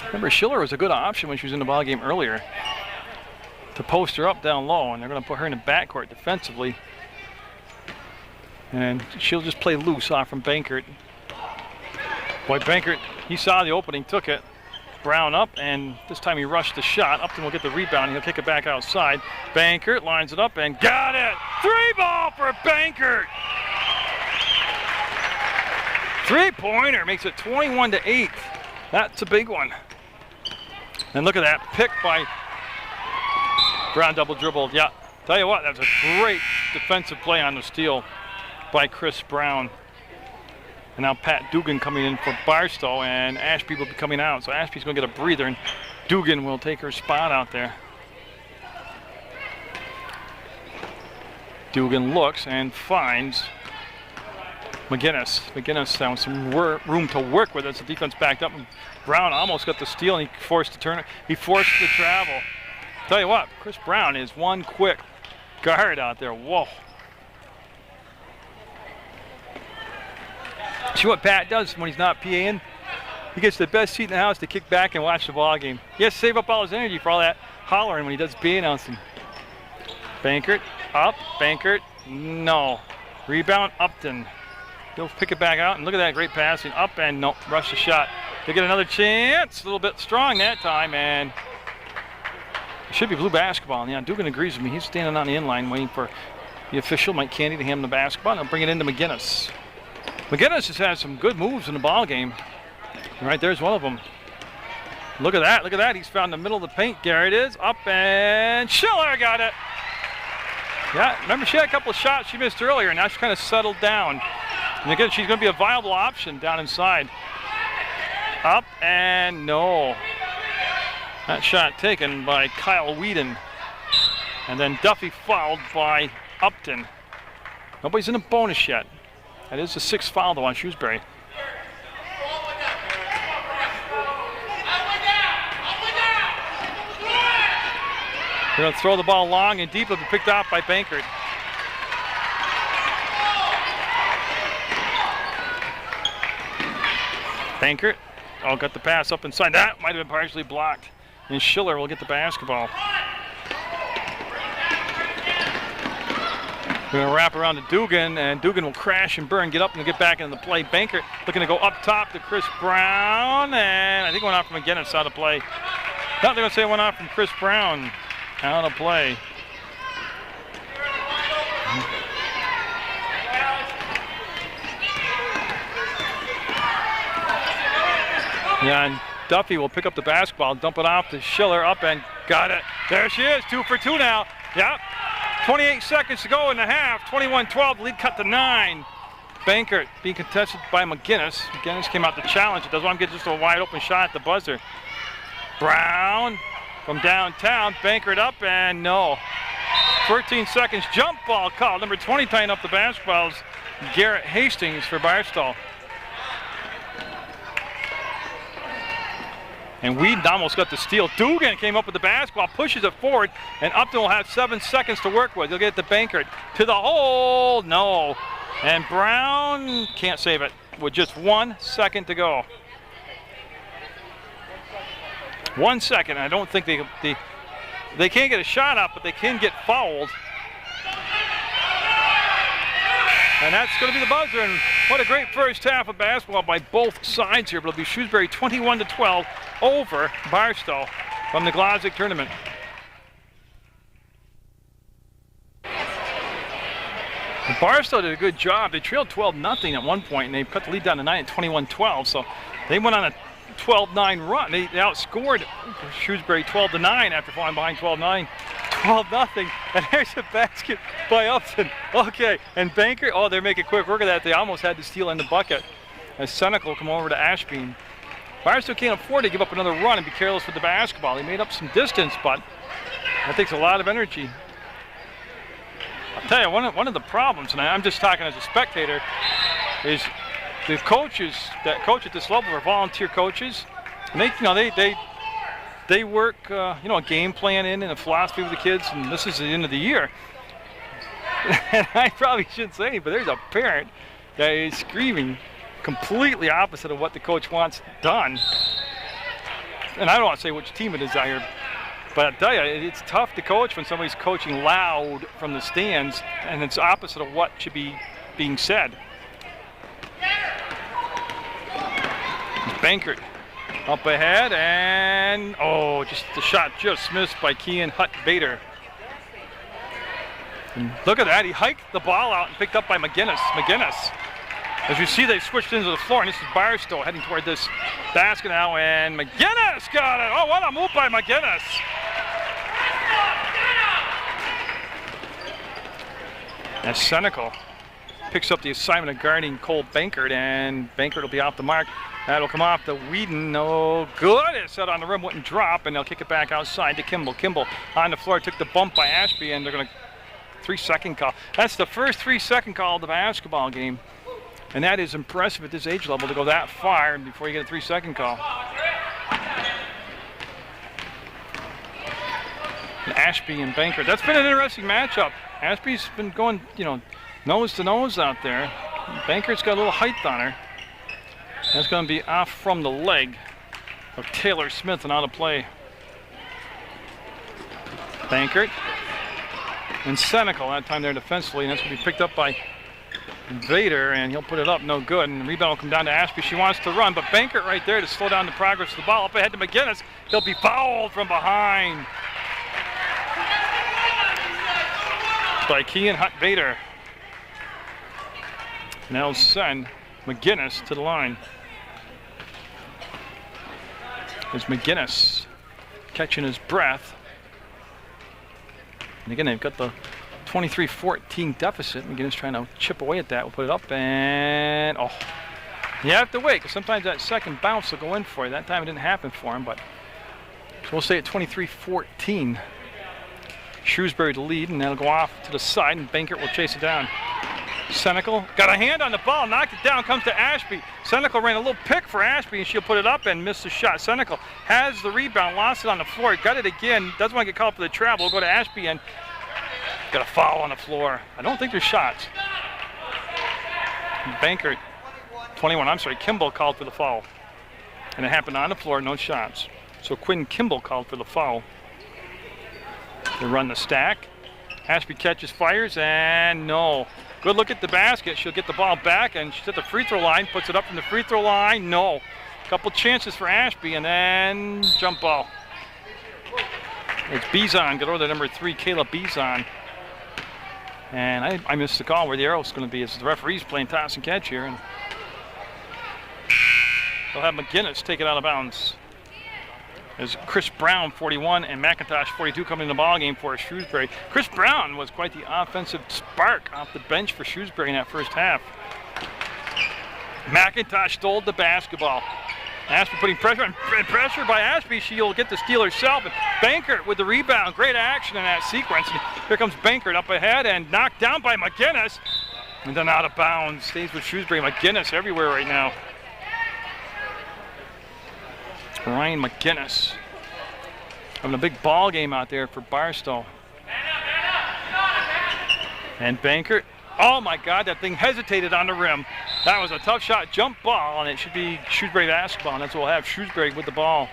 Remember, Schiller was a good option when she was in the ballgame earlier to post her up down low, and they're going to put her in the backcourt defensively. And she'll just play loose off from Bankert. Boy, Bankert, he saw the opening, took it. Brown up, and this time he rushed the shot. Upton will get the rebound, and he'll kick it back outside. Bankert lines it up and got it! 3-ball for Bankert! 3-pointer makes it 21-8. That's a big one. And look at that pick by Brown, double dribbled. Yeah, tell you what, that's a great defensive play on the steal by Chris Brown. And now Pat Dugan coming in for Barstow, and Ashby will be coming out. So Ashby's going to get a breather, and Dugan will take her spot out there. Dugan looks and finds McGinnis. McGinnis has some room to work with as the defense backed up. And Brown almost got the steal, and he forced the turn. He forced the travel. Tell you what, Chris Brown is one quick guard out there. Whoa. See what Pat does when he's not PAing? He gets the best seat in the house to kick back and watch the ball game. He has to save up all his energy for all that hollering when he does PA announcing. Bankert, up, Bankert, no. Rebound, Upton. He'll pick it back out, and look at that great passing. Up and no, rush the shot. They get another chance, a little bit strong that time, and it should be blue basketball. And yeah, Dugan agrees with me. He's standing on the inline waiting for the official, Mike Candy, to hand him the basketball. And I'll bring it into McGinnis. McGinnis has had some good moves in the ball game. Right there's one of them. Look at that, look at that. He's found the middle of the paint. There it is, up, and Schiller got it. Yeah, remember she had a couple of shots she missed earlier, and now she's kind of settled down. And again, she's going to be a viable option down inside. Up, and no. That shot taken by Kyle Whedon. And then Duffy fouled by Upton. Nobody's in a bonus yet. That is the 6th foul though on Shrewsbury. They're going to throw the ball long and deep. It'll be picked off by Bankert. Bankert, oh, got the pass up inside. That might have been partially blocked. And Schiller will get the basketball. We're going to wrap around to Dugan, and Dugan will crash and burn, get up and get back into the play. Bankert looking to go up top to Chris Brown, and I think it went out from McGinnis out of play. No, they're going to say it went out from Chris Brown out of play. Yeah, and Duffy will pick up the basketball, dump it off to Schiller, up and got it. There she is, 2 for 2 now. Yep. 28 seconds to go in the half. 21-12, lead cut to 9. Bankert being contested by McGinnis. McGinnis came out to challenge it. Doesn't want to get just a wide open shot at the buzzer. Brown from downtown. Bankert up and no. 13 seconds, jump ball call. Number 20 tying up the basketballs. Garrett Hastings for Barstow. And Whedon almost got the steal. Dugan came up with the basketball, pushes it forward, and Upton will have 7 seconds to work with. He'll get it to Bankert. To the hole, no. And Brown can't save it with just 1 second to go. 1 second. I don't think they can't get a shot up, but they can get fouled. And that's going to be the buzzer. And what a great first half of basketball by both sides here. But it'll be Shrewsbury 21-12 over Barstow from the Glodzik tournament. And Barstow did a good job. They trailed 12-0 at one point, and they cut the lead down to 9 at 21-12. So they went on a 12-9 run. They outscored Shrewsbury 12-9 after falling behind 12-9. 12-0, and there's a basket by Upton. Okay, and Banker, oh, they're making quick work of that. They almost had to steal in the bucket as Senecal come over to Ashby. Barstow can't afford to give up another run and be careless with the basketball. He made up some distance, but that takes a lot of energy. I'll tell you, one of the problems, and I'm just talking as a spectator, is the coaches that coach at this level are volunteer coaches, and they work, a game plan in and a philosophy with the kids, and this is the end of the year. And I probably shouldn't say anything, but there's a parent that is screaming completely opposite of what the coach wants done. And I don't want to say which team it is out here, but I tell you, it's tough to coach when somebody's coaching loud from the stands, and it's opposite of what should be being said. Bankert up ahead, and just the shot just missed by Kean Hutt-Vader. And look at that, he hiked the ball out and picked up by McGinnis. As you see, they've switched into the floor, and this is Barstow heading toward this basket now, and McGinnis got it. Oh, what a move by McGinnis. As Senecal picks up the assignment of guarding Cole Bankert, and Bankert will be off the mark. That'll come off to Whedon. No good. It's set on the rim, wouldn't drop, and they'll kick it back outside to Kimball. Kimball on the floor, took the bump by Ashby, and they're going to 3-second call. That's the first 3-second call of the basketball game, and that is impressive at this age level to go that far before you get a 3-second call. And Ashby and Bankert. That's been an interesting matchup. Ashby's been going, nose to nose out there. Bankert's got a little height on her. That's going to be off from the leg of Taylor Smith and out of play. Bankert and Senecal that time there defensively, and that's going to be picked up by Vader, and he'll put it up, no good. And the rebound will come down to Ashby. She wants to run, but Bankert right there to slow down the progress of the ball. Up ahead to McGinnis. He'll be fouled from behind by Kean Hutt-Vader. And they'll send McGinnis to the line. There's McGinnis catching his breath. And again, they've got the 23-14 deficit. McGinnis trying to chip away at that. We'll put it up, and you have to wait, because sometimes that second bounce will go in for you. That time it didn't happen for him, but so we'll stay at 23-14. Shrewsbury to lead, and that'll go off to the side, and Bankert will chase it down. Senecal got a hand on the ball, knocked it down, comes to Ashby. Senecal ran a little pick for Ashby, and she'll put it up and miss the shot. Senecal has the rebound, lost it on the floor, got it again, doesn't want to get called for the travel. We'll go to Ashby, and got a foul on the floor. I don't think there's shots. Bankert, 21, Kimball called for the foul. And it happened on the floor, no shots. So Quinn Kimball called for the foul. They run the stack. Ashby catches, fires, and no. Good look at the basket. She'll get the ball back, and she's at the free throw line, puts it up from the free throw line. No. Couple chances for Ashby, and then jump ball. It's Bizon, got over the number 3, Kayla Bizon. And I missed the call where the arrow's going to be. As the referee's playing toss and catch here. And they'll have McGinnis take it out of bounds. There's Chris Brown, 41, and McIntosh, 42, coming in the ball game for Shrewsbury. Chris Brown was quite the offensive spark off the bench for Shrewsbury in that first half. McIntosh stole the basketball. Ashby putting pressure on, pressure by Ashby. She'll get the steal herself. And Bankert with the rebound. Great action in that sequence. And here comes Bankert up ahead and knocked down by McGinnis. And then out of bounds. Stays with Shrewsbury. McGinnis everywhere right now. Ryan McGinnis having a big ball game out there for Barstow. And Bankert, oh my God, that thing hesitated on the rim. That was a tough shot, jump ball, and it should be Shrewsbury basketball, and that's what we'll have, Shrewsbury with the ball.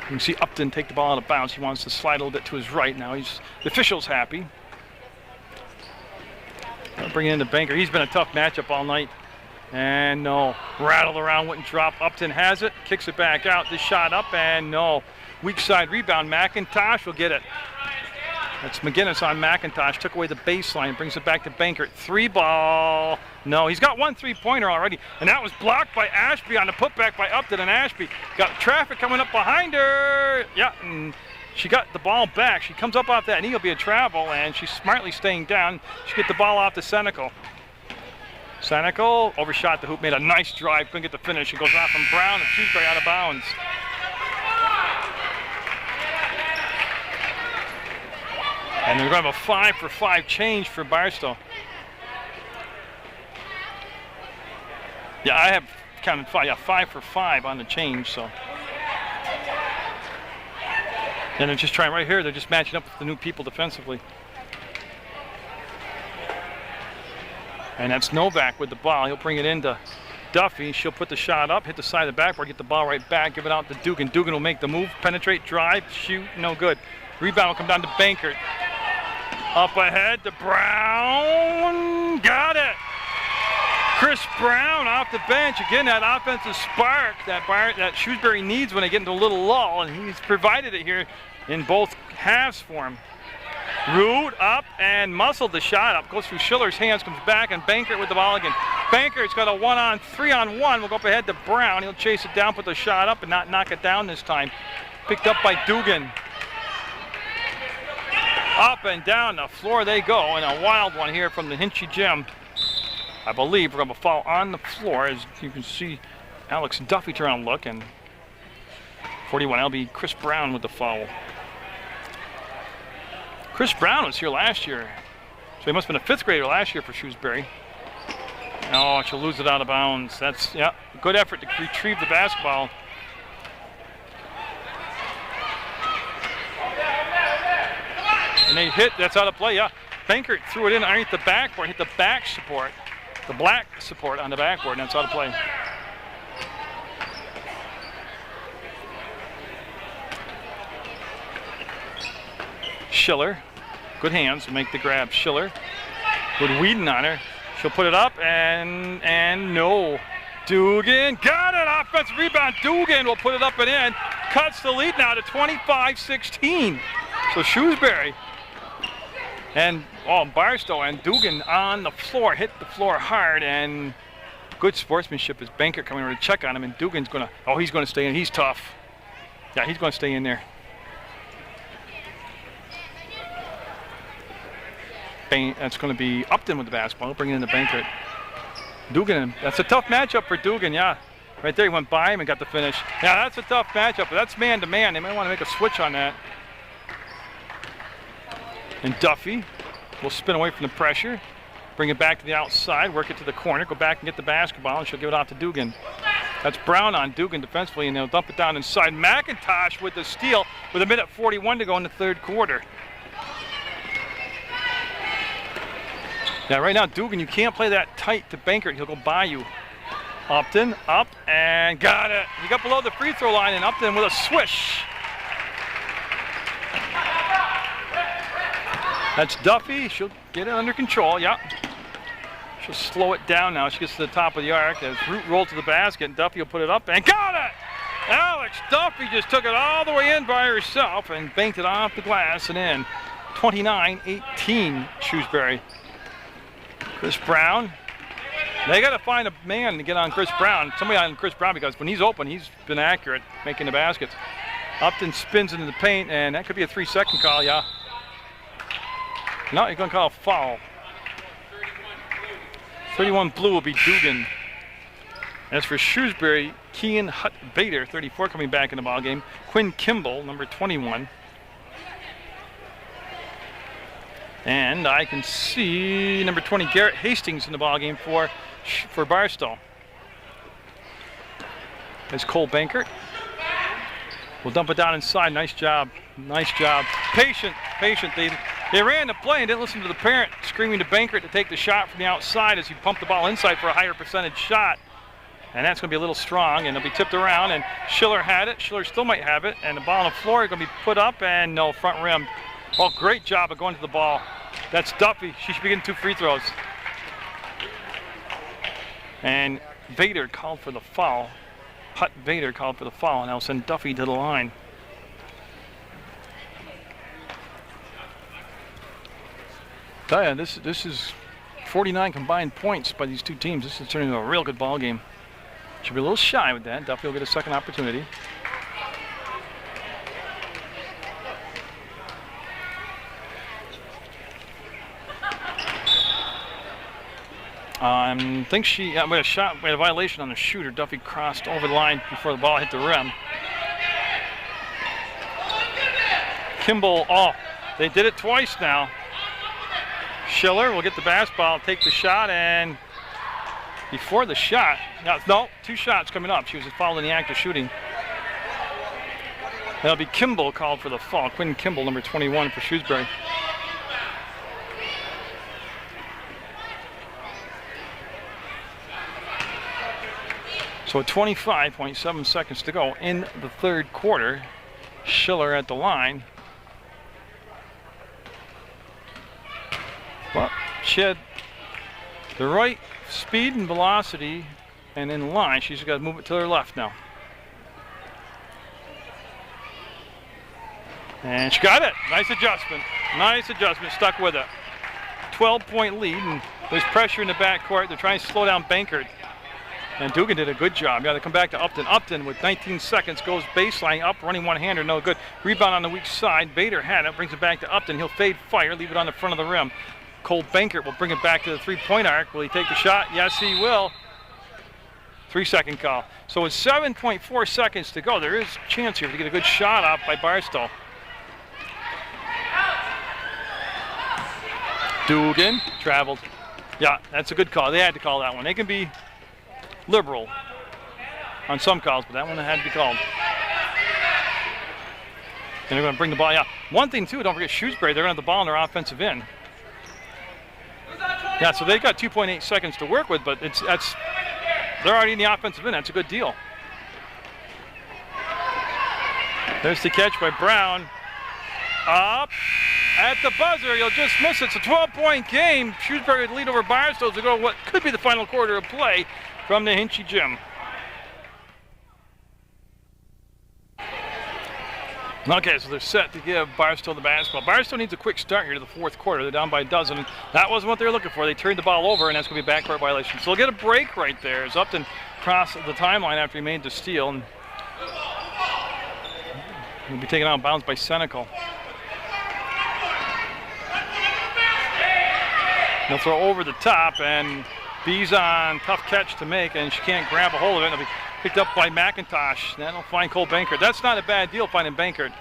You can see Upton take the ball out of bounds. He wants to slide a little bit to his right now. The official's happy. Bring in the banker. He's been a tough matchup all night. And no, rattled around, wouldn't drop. Upton has it, kicks it back out. This shot up, and no. Weak side rebound. McIntosh will get it. That's McGinnis on McIntosh. Took away the baseline, brings it back to Bankert. 3-ball. No, he's got 1 3-pointer already. And that was blocked by Ashby on the putback by Upton. And Ashby got traffic coming up behind her. Yeah, and she got the ball back. She comes up off that knee. It'll be a travel, and she's smartly staying down. She get the ball off to Senecal. Senecal overshot the hoop, made a nice drive, couldn't get the finish. It goes off from Brown and Shrewsbury out of bounds. And they're going to have a 5-for-5 change for Barstow. Yeah, I have counted 5. Yeah, 5-for-5 on the change. So, and they're just trying right here. They're just matching up with the new people defensively. And that's Novak with the ball. He'll bring it into Duffy. She'll put the shot up, hit the side of the backboard, get the ball right back, give it out to Dugan. Dugan will make the move, penetrate, drive, shoot, no good. Rebound will come down to Bankert. Up ahead to Brown. Got it. Chris Brown off the bench. Again, that offensive spark that Shrewsbury needs when they get into a little lull, and he's provided it here in both halves for him. Root up and muscled the shot up. Goes through Schiller's hands, comes back, and Bankert with the ball again. Bankert's got a 1-on-3-on-1. We'll go up ahead to Brown. He'll chase it down, put the shot up, and not knock it down this time. Picked up by Dugan. Up and down the floor they go, and a wild one here from the Hinchy Gym. I believe we're going to fall on the floor, as you can see Alex Duffy turn around and look, and 41, that'll be Chris Brown with the foul. Chris Brown was here last year, so he must have been a 5th grader last year for Shrewsbury. Oh, she'll lose it out of bounds. That's, yeah, a good effort to retrieve the basketball. And they hit, that's out of play, yeah. Bankert threw it in underneath the backboard, hit the back support, the black support on the backboard, and that's out of play. Schiller, good hands, make the grab. Schiller, good Whedon on her. She'll put it up, and no. Dugan got it, offensive rebound. Dugan will put it up and in. Cuts the lead now to 25-16. So Shrewsbury and Barstow and Dugan on the floor, hit the floor hard, and good sportsmanship as Bankert coming over to check on him, and Dugan's gonna, he's gonna stay in, he's tough. Yeah, he's gonna stay in there. That's going to be Upton with the basketball. He'll bring it into Bankert. Dugan, that's a tough matchup for Dugan, yeah. Right there, he went by him and got the finish. Yeah, that's a tough matchup, but that's man-to-man. They might want to make a switch on that. And Duffy will spin away from the pressure, bring it back to the outside, work it to the corner, go back and get the basketball, and she'll give it off to Dugan. That's Brown on Dugan defensively, and they'll dump it down inside. McIntosh with the steal with 1:41 to go in the 3rd quarter. Now, right now, Dugan, you can't play that tight to Bankert. He'll go by you. Upton, up, and got it. He got below the free throw line, and Upton with a swish. That's Duffy. She'll get it under control, yeah. She'll slow it down now. She gets to the top of the arc. As Root rolled to the basket, and Duffy will put it up, and got it! Alex Duffy just took it all the way in by herself and banked it off the glass and in. 29-18, Shrewsbury. Chris Brown. They got to find a man to get on Chris Brown. Somebody on Chris Brown, because when he's open, he's been accurate making the baskets. Upton spins into the paint, and that could be a 3-second call, yeah. No, you're going to call a foul. 31 blue will be Dugan. As for Shrewsbury, Kean Hutt-Bader, 34, coming back in the ballgame. Quinn Kimball, number 21. And I can see number 20, Garrett Hastings, in the ballgame for Barstow. There's Cole Bankert. We'll dump it down inside. Nice job. Nice job. Patient. They ran the play and didn't listen to the parent screaming to Bankert to take the shot from the outside as he pumped the ball inside for a higher percentage shot. And that's going to be a little strong, and it'll be tipped around, and Schiller had it. Schiller still might have it, and the ball on the floor is going to be put up, and no, front rim. Well, great job of going to the ball. That's Duffy. She should be getting 2 free throws. And Vader called for the foul. Hut Vader called for the foul, and I'll send Duffy to the line. Tell you, this is 49 combined points by these two teams. This is turning into a real good ball game. Should be a little shy with that. Duffy will get a second opportunity. Think she we had a shot. We had a violation on the shooter. Duffy crossed over the line before the ball hit the rim. Kimball. Oh, they did it twice now. Schiller will get the basketball, take the shot, and before the shot, no, 2 shots coming up. She was fouled in the act of shooting. That'll be Kimball called for the foul. Quinn Kimball, number 21 for Shrewsbury. So 25.7 seconds to go in the 3rd quarter. Schiller at the line. Well, she had the right speed and velocity and in line. She's got to move it to her left now. And she got it. Nice adjustment. Nice adjustment. Stuck with it. 12-point lead, and there's pressure in the backcourt. They're trying to slow down Bankert. And Dugan did a good job. They come back to Upton. Upton with 19 seconds goes baseline up, running one-hander, no good. Rebound on the weak side. Vader had it, brings it back to Upton. He'll fade fire, leave it on the front of the rim. Cole Bankert will bring it back to the 3-point arc. Will he take the shot? Yes, he will. 3-second call. So with 7.4 seconds to go, there is a chance here to get a good shot up by Barstow. Dugan traveled. Yeah, that's a good call. They had to call that one. They can be liberal on some calls, but that one had to be called. And they're going to bring the ball. Yeah, one thing too, don't forget Shrewsbury, they're going to have the ball in their offensive end. Yeah, so they've got 2.8 seconds to work with, but they're already in the offensive end. That's a good deal. There's the catch by Brown. Up at the buzzer. You'll just miss it. It's a 12-point game. Shrewsbury would lead over Barstow to go what could be the final quarter of play from the Hinchy Gym. Okay, so they're set to give Barstow the basketball. Barstow needs a quick start here to the 4th quarter. They're down by a dozen. That wasn't what they were looking for. They turned the ball over, and that's going to be a backcourt violation. So they'll get a break right there as Upton crossed the timeline after he made the steal. And he'll be taken out of bounds by Senecal. They'll throw over the top, and Bizon, tough catch to make, and she can't grab a hold of it. It'll be picked up by McIntosh. That'll find Cole Bankert. That's not a bad deal, finding Bankert.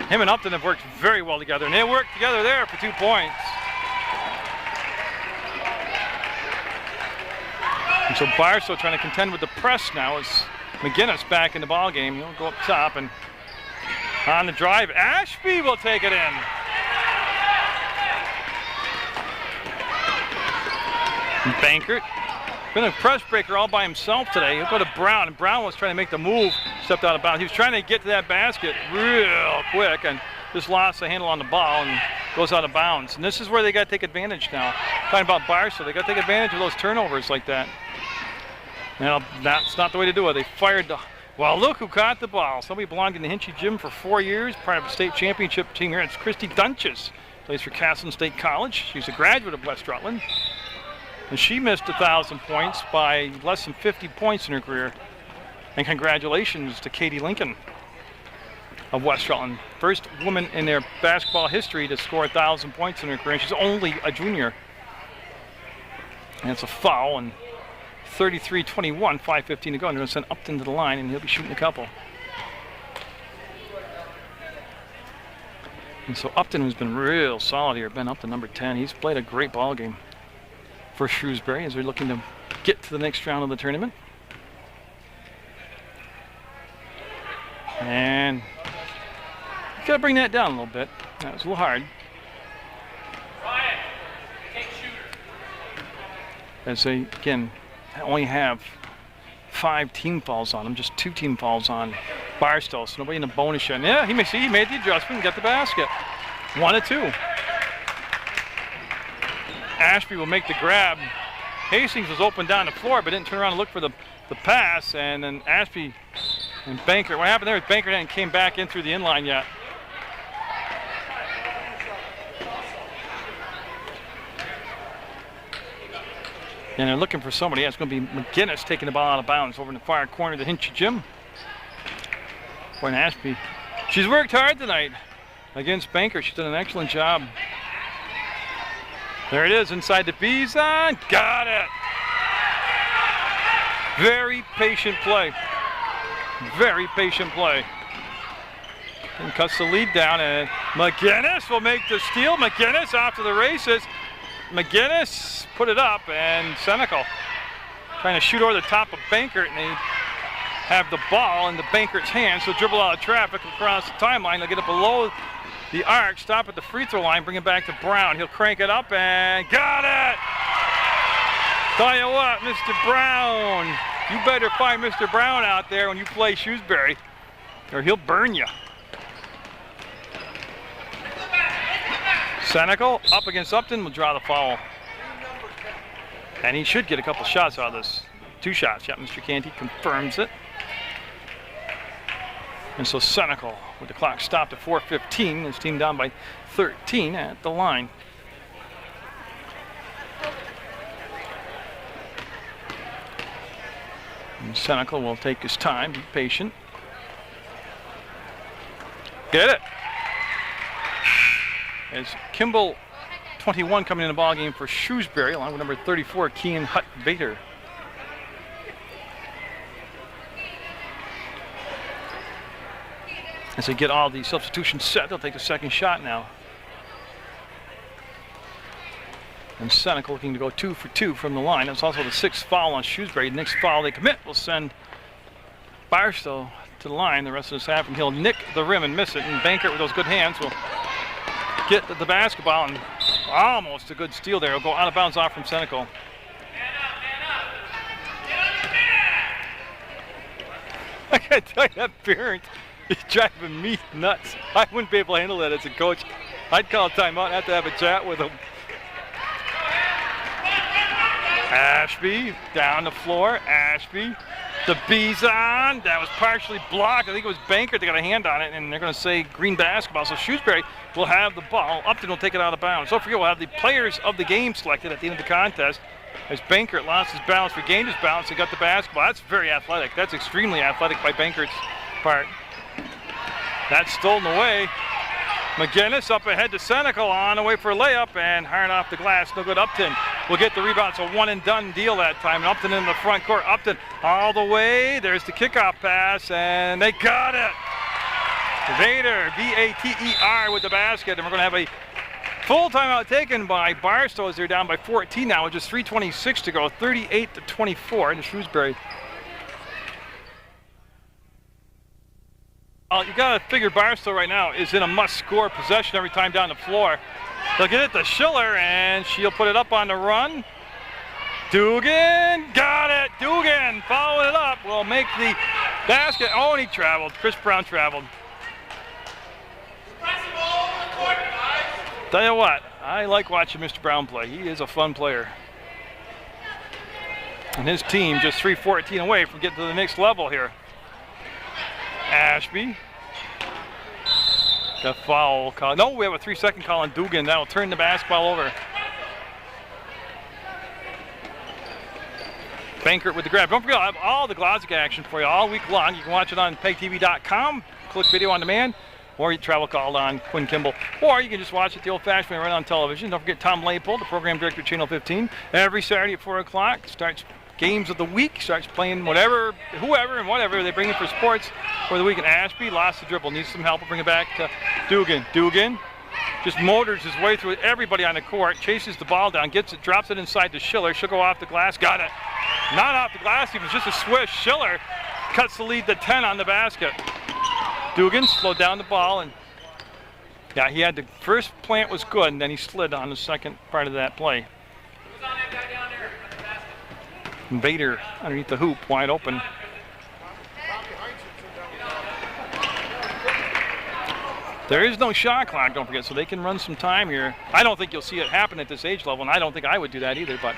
Him and Upton have worked very well together, and they worked together there for 2 points. And so Barstow trying to contend with the press now as McGinnis back in the ball game. He'll go up top, and on the drive, Ashby will take it in. And Bankert, been a press breaker all by himself today. He'll go to Brown, and Brown was trying to make the move, stepped out of bounds. He was trying to get to that basket real quick and just lost the handle on the ball and goes out of bounds. And this is where they got to take advantage now. Talking about Barstow, they got to take advantage of those turnovers like that. Now, that's not the way to do it. They fired the, well, look who caught the ball. Somebody belonged in the Hinchy Gym for 4 years, part of a state championship team here. It's Christy Dunches, plays for Castleton State College. She's a graduate of West Rutland. And she missed 1,000 points by less than 50 points in her career. And congratulations to Katie Lincoln of West Rutland. First woman in their basketball history to score 1,000 points in her career. And she's only a junior. And it's a foul, and 33-21, 5:15 to go. And they're going to send Upton to the line, and he'll be shooting a couple. And so Upton, who's been real solid here, Ben Upton, number 10. He's played a great ball game for Shrewsbury as we're looking to get to the next round of the tournament. And got to bring that down a little bit. That was a little hard. As they, again, only have 5 team fouls on him, just 2 team fouls on Barstow, so nobody in the bonus yet. Yeah, he made the adjustment and got the basket. 1-2. Ashby will make the grab. Hastings was open down the floor, but didn't turn around and look for the pass, and then Ashby and Bankert. What happened there is Bankert hadn't came back in through the inline yet. And they're looking for somebody. It's going to be McGinnis taking the ball out of bounds over in the far corner of the Hinchy Gym. Boy, Ashby, she's worked hard tonight against Bankert. She's done an excellent job. There it is inside the Bison. Got it. Very patient play. Very patient play. And cuts the lead down, and McGinnis will make the steal. McGinnis off to the races. McGinnis put it up, and Senecal trying to shoot over the top of Bankert, and they have the ball in the Bankert's hands. So dribble out of traffic across the timeline. They'll get it below the arc, stop at the free throw line, bring it back to Brown. He'll crank it up and got it! Tell you what, Mr. Brown, you better find Mr. Brown out there when you play Shrewsbury, or he'll burn you. Senecal up against Upton will draw the foul. And he should get a couple shots out of this. 2 shots. Yeah, Mr. Canty confirms it. And so Senecal, with the clock stopped at 4:15, his team down by 13 at the line. And Senecal will take his time, be patient. Get it! As Kimball, 21, coming in the ball game for Shrewsbury, along with number 34, Kean Hutt-Vader. As they get all the substitutions set, they'll take the second shot now. And Senecal looking to go 2 for 2 from the line. That's also the 6th foul on Shrewsbury. The next foul they commit will send Barstow to the line. The rest of this half, and he'll nick the rim and miss it. And Bankert with those good hands will get the basketball, and almost a good steal there. He'll go out of bounds off from Senecal. I gotta tell you, that parent is driving me nuts. I wouldn't be able to handle that as a coach. I'd call a timeout and have to have a chat with him. Ashby down the floor. Ashby, the Bison. That was partially blocked. I think it was Bankert that got a hand on it, and they're going to say green basketball. So Shrewsbury will have the ball. Upton will take it out of bounds. Don't forget, we'll have the players of the game selected at the end of the contest. As Bankert lost his balance, regained his balance, and got the basketball. That's very athletic. That's extremely athletic by Bankert's part. That's stolen away. McGinnis up ahead to Senecal, on the way for a layup, and hard off the glass. No good. Upton will get the rebound. It's a one and done deal that time. And Upton in the front court. Upton all the way. There's the kickoff pass, and they got it. Vader, V-A-T-E-R, with the basket. And we're going to have a full timeout taken by Barstow as they're down by 14 now with just 3:26 to go. 38-24 to Shrewsbury. You got to figure Barstow right now is in a must-score possession every time down the floor. They'll get it to Schiller, and she'll put it up on the run. Dugan, got it. Dugan following it up will make the basket. Oh, and he traveled. Chris Brown traveled. Tell you what, I like watching Mr. Brown play. He is a fun player. And his team just 3:14 away from getting to the next level here. Ashby. Got foul call. No, we have a 3-second call on Dugan. That'll turn the basketball over. Bankert with the grab. Don't forget, I have all the Glodzik action for you all week long. You can watch it on PEGTV.com. Click video on demand. Or you travel call on Quinn Kimball. Or you can just watch it the old-fashioned way right on television. Don't forget Tom Leipold, the program director of Channel 15. Every Saturday at 4 o'clock. Starts games of the week. Starts playing whatever, whoever and whatever they bring in for sports for the week. And Ashby lost the dribble. Needs some help. We'll bring it back to Dugan. Dugan just motors his way through everybody on the court. Chases the ball down. Gets it. Drops it inside to Schiller. She'll go off the glass. Got it. Not off the glass. It was just a swish. Schiller cuts the lead to 10 on the basket. Dugan slowed down the ball, and yeah, he had the first plant was good, and then he slid on the second part of that play. Vader underneath the hoop, wide open. There is no shot clock, don't forget, so they can run some time here. I don't think you'll see it happen at this age level, and I don't think I would do that either, but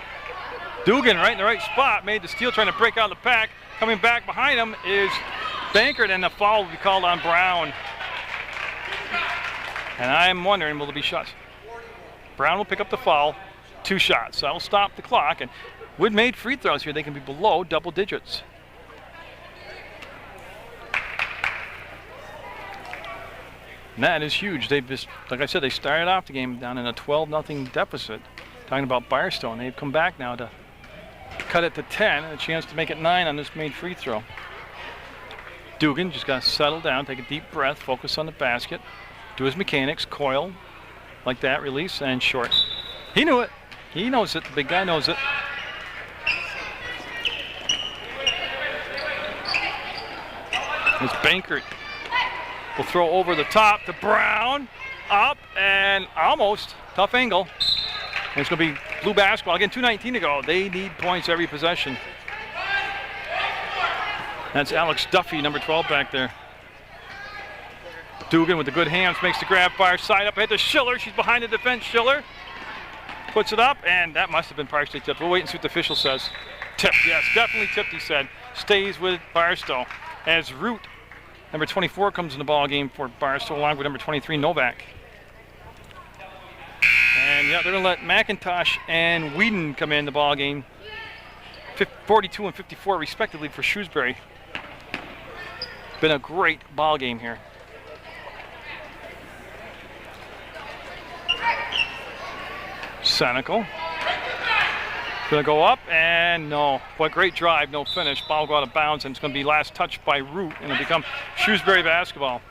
Dugan right in the right spot, made the steal, trying to break out of the pack. Coming back behind him is Bankert, and the foul will be called on Brown. And I'm wondering, will there be shots? Brown will pick up the foul, 2 shots. So that'll stop the clock, and with made free throws here, they can be below double digits. And that is huge. They've just, like I said, they started off the game down in a 12-0 deficit. Talking about Barstow, and they've come back now to cut it to 10, and a chance to make it 9 on this made free throw. Dugan just got to settle down, take a deep breath, focus on the basket, do his mechanics, coil, like that, release, and short. He knew it. He knows it. The big guy knows it. It's Bankert. Will throw over the top to Brown, up and almost, tough angle. And it's going to be blue basketball. Again, 2:19 to go. They need points every possession. That's Alex Duffy, number 12 back there. Dugan with the good hands makes the grab, fire side up ahead to Schiller. She's behind the defense. Schiller puts it up, and that must have been partially tipped. We'll wait and see what the official says. Tipped, yes, definitely tipped, he said. Stays with Barstow as Root, number 24, comes in the ball game for Barstow, along with number 23, Novak. And yeah, they're going to let McIntosh and Whedon come in the ball game, 42 and 54 respectively for Shrewsbury. Been a great ball game here. Senecal. Gonna go up and no. What great drive, no finish. Ball will go out of bounds, and it's gonna be last touched by Root, and it'll become Shrewsbury basketball.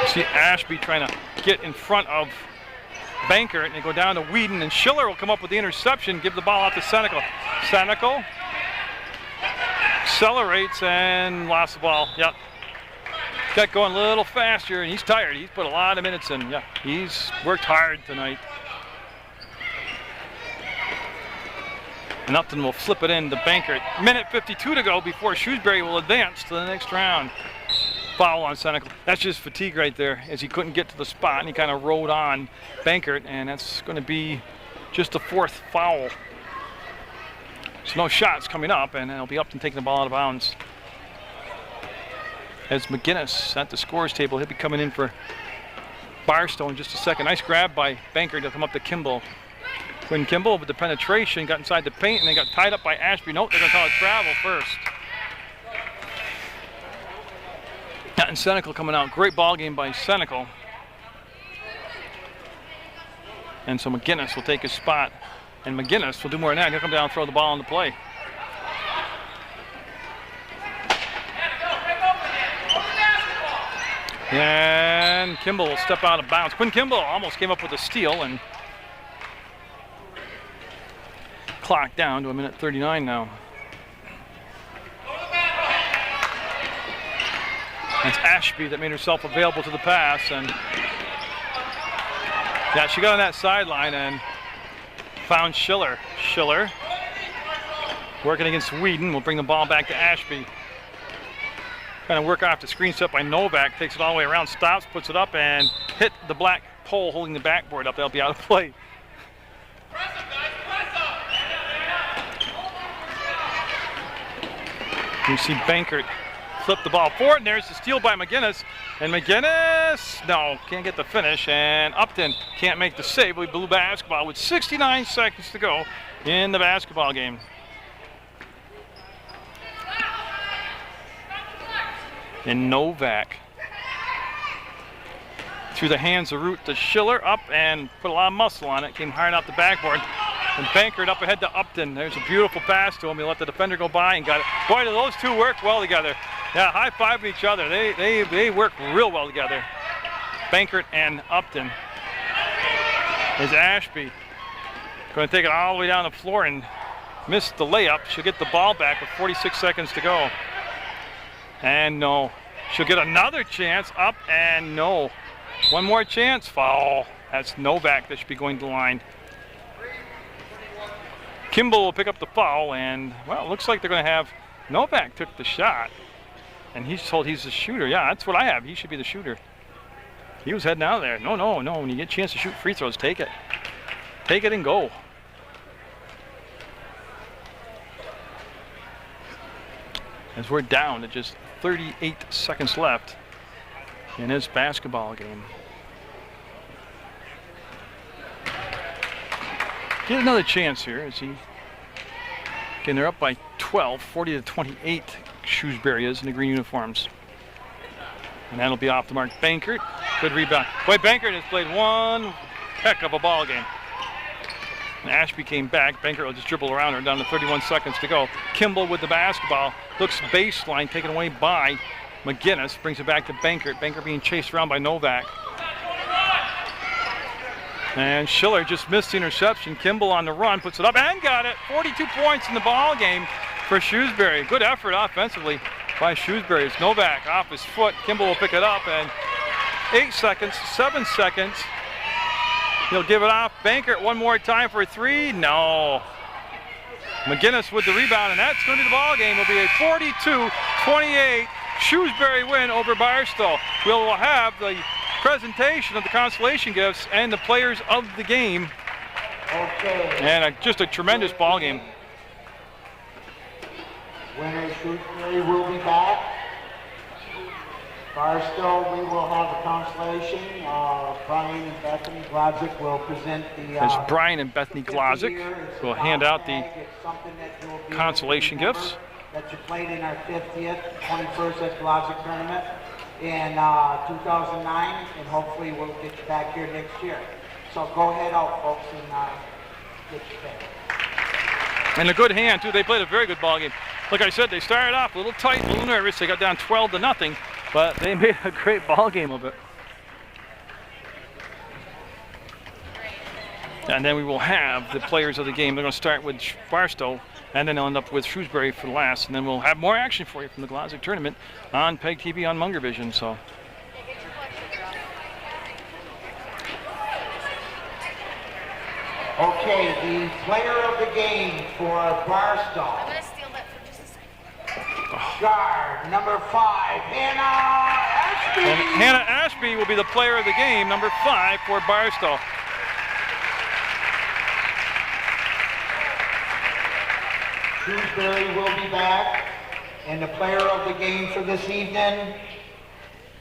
See Ashby trying to get in front of Bankert, and they go down to Whedon, and Schiller will come up with the interception, give the ball out to Senecal. Senecal accelerates and lost the ball. Yep. Got going a little faster, and he's tired. He's put a lot of minutes in. Yeah, he's worked hard tonight. And Upton will flip it in to Bankert. Minute 52 to go before Shrewsbury will advance to the next round. Foul on Senecal. That's just fatigue right there, as he couldn't get to the spot, and he kind of rode on Bankert, and that's going to be just the 4th foul. So no shots coming up, and it'll be Upton taking the ball out of bounds. As McGinnis at the scores table, he'll be coming in for Barstow in just a second. Nice grab by Bankert to come up to Kimball. Quinn Kimball with the penetration, got inside the paint, and they got tied up by Ashby. Nope, they're going to call it travel first. And Senecal coming out. Great ball game by Senecal. And so McGinnis will take his spot. And McGinnis will do more than that. He'll come down and throw the ball into play. And Kimball will step out of bounds. Quinn Kimball almost came up with a steal, and clock down to a minute 39 now. That's Ashby that made herself available to the pass, and yeah, she got on that sideline and found Schiller. Schiller working against Whedon. Will bring the ball back to Ashby. Trying to work off the screen set by Novak. Takes it all the way around, stops, puts it up, and hit the black pole holding the backboard up. That'll be out of play. You see Bankert flip the ball forward, and there's the steal by McGinnis. And McGinnis, no, can't get the finish. And Upton can't make the save. We blew basketball with 69 seconds to go in the basketball game. And Novak through the hands of Root to Schiller, up and put a lot of muscle on it. Came hard off the backboard. And Bankert up ahead to Upton. There's a beautiful pass to him. He let the defender go by and got it. Boy, do those two work well together. Yeah, high five each other. They work real well together. Bankert and Upton. There's Ashby. Going to take it all the way down the floor and miss the layup. She'll get the ball back with 46 seconds to go. And no. She'll get another chance, up and no. One more chance. Foul. That's Novak that should be going to the line. Kimball will pick up the foul, and, well, it looks like they're going to have Novak took the shot, and he's told he's the shooter. Yeah, that's what I have. He should be the shooter. He was heading out there. No, no, no. When you get a chance to shoot free throws, take it. Take it and go. As we're down to just 38 seconds left in this basketball game. Get another chance here as he, again, they're up by 12, 40-28, Shrewsbury is in the green uniforms. And that'll be off the mark. Bankert, good rebound. Boy, Bankert has played one heck of a ball game. And Ashby came back. Bankert will just dribble around her down to 31 seconds to go. Kimball with the basketball. Looks baseline, taken away by McGinnis. Brings it back to Bankert. Bankert being chased around by Novak. And Schiller just missed the interception. Kimball on the run, puts it up and got it. 42 points in the ball game for Shrewsbury. Good effort offensively by Shrewsbury. It's Novak off his foot. Kimball will pick it up, and 8 seconds, 7 seconds. He'll give it off. Bankert one more time for a three. No. McGinnis with the rebound, and that's going to be the ball game. It'll be a 42-28 Shrewsbury win over Barstow. We'll have the presentation of the consolation gifts and the players of the game. Okay. And just a tremendous ball game. Winner Shrewsbury will be back. Barstow, we will have a consolation. Brian and Bethany Glodzik will present the... As Brian and Bethany Glodzik will hand out the consolation gifts. That you played in our 50th, 21st at Glodzik tournament in 2009, and hopefully we'll get you back here next year. So go ahead out, folks, and get you back. And a good hand, too. They played a very good ball game. Like I said, they started off a little tight, a little nervous. They got down 12-0, but they made a great ball game of it. And then we will have the players of the game. They're going to start with Barstow, and then they'll end up with Shrewsbury for the last. And then we'll have more action for you from the Glodzik tournament on PEGTV on Munger Vision. So. Okay, the player of the game for Barstow. I'm going to steal that for just a second. Guard number 5, Hannah Ashby. And Hannah Ashby will be the player of the game, number 5 for Barstow. Shrewsbury will be back, and the player of the game for this evening,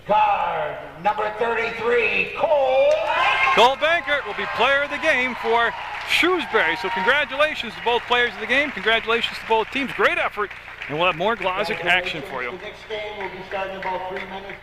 guard number 33, Cole Bankert. Cole Bankert will be player of the game for Shrewsbury. So congratulations to both players of the game. Congratulations to both teams. Great effort, and we'll have more Glodzik action for you. The next game will be starting in about 3 minutes.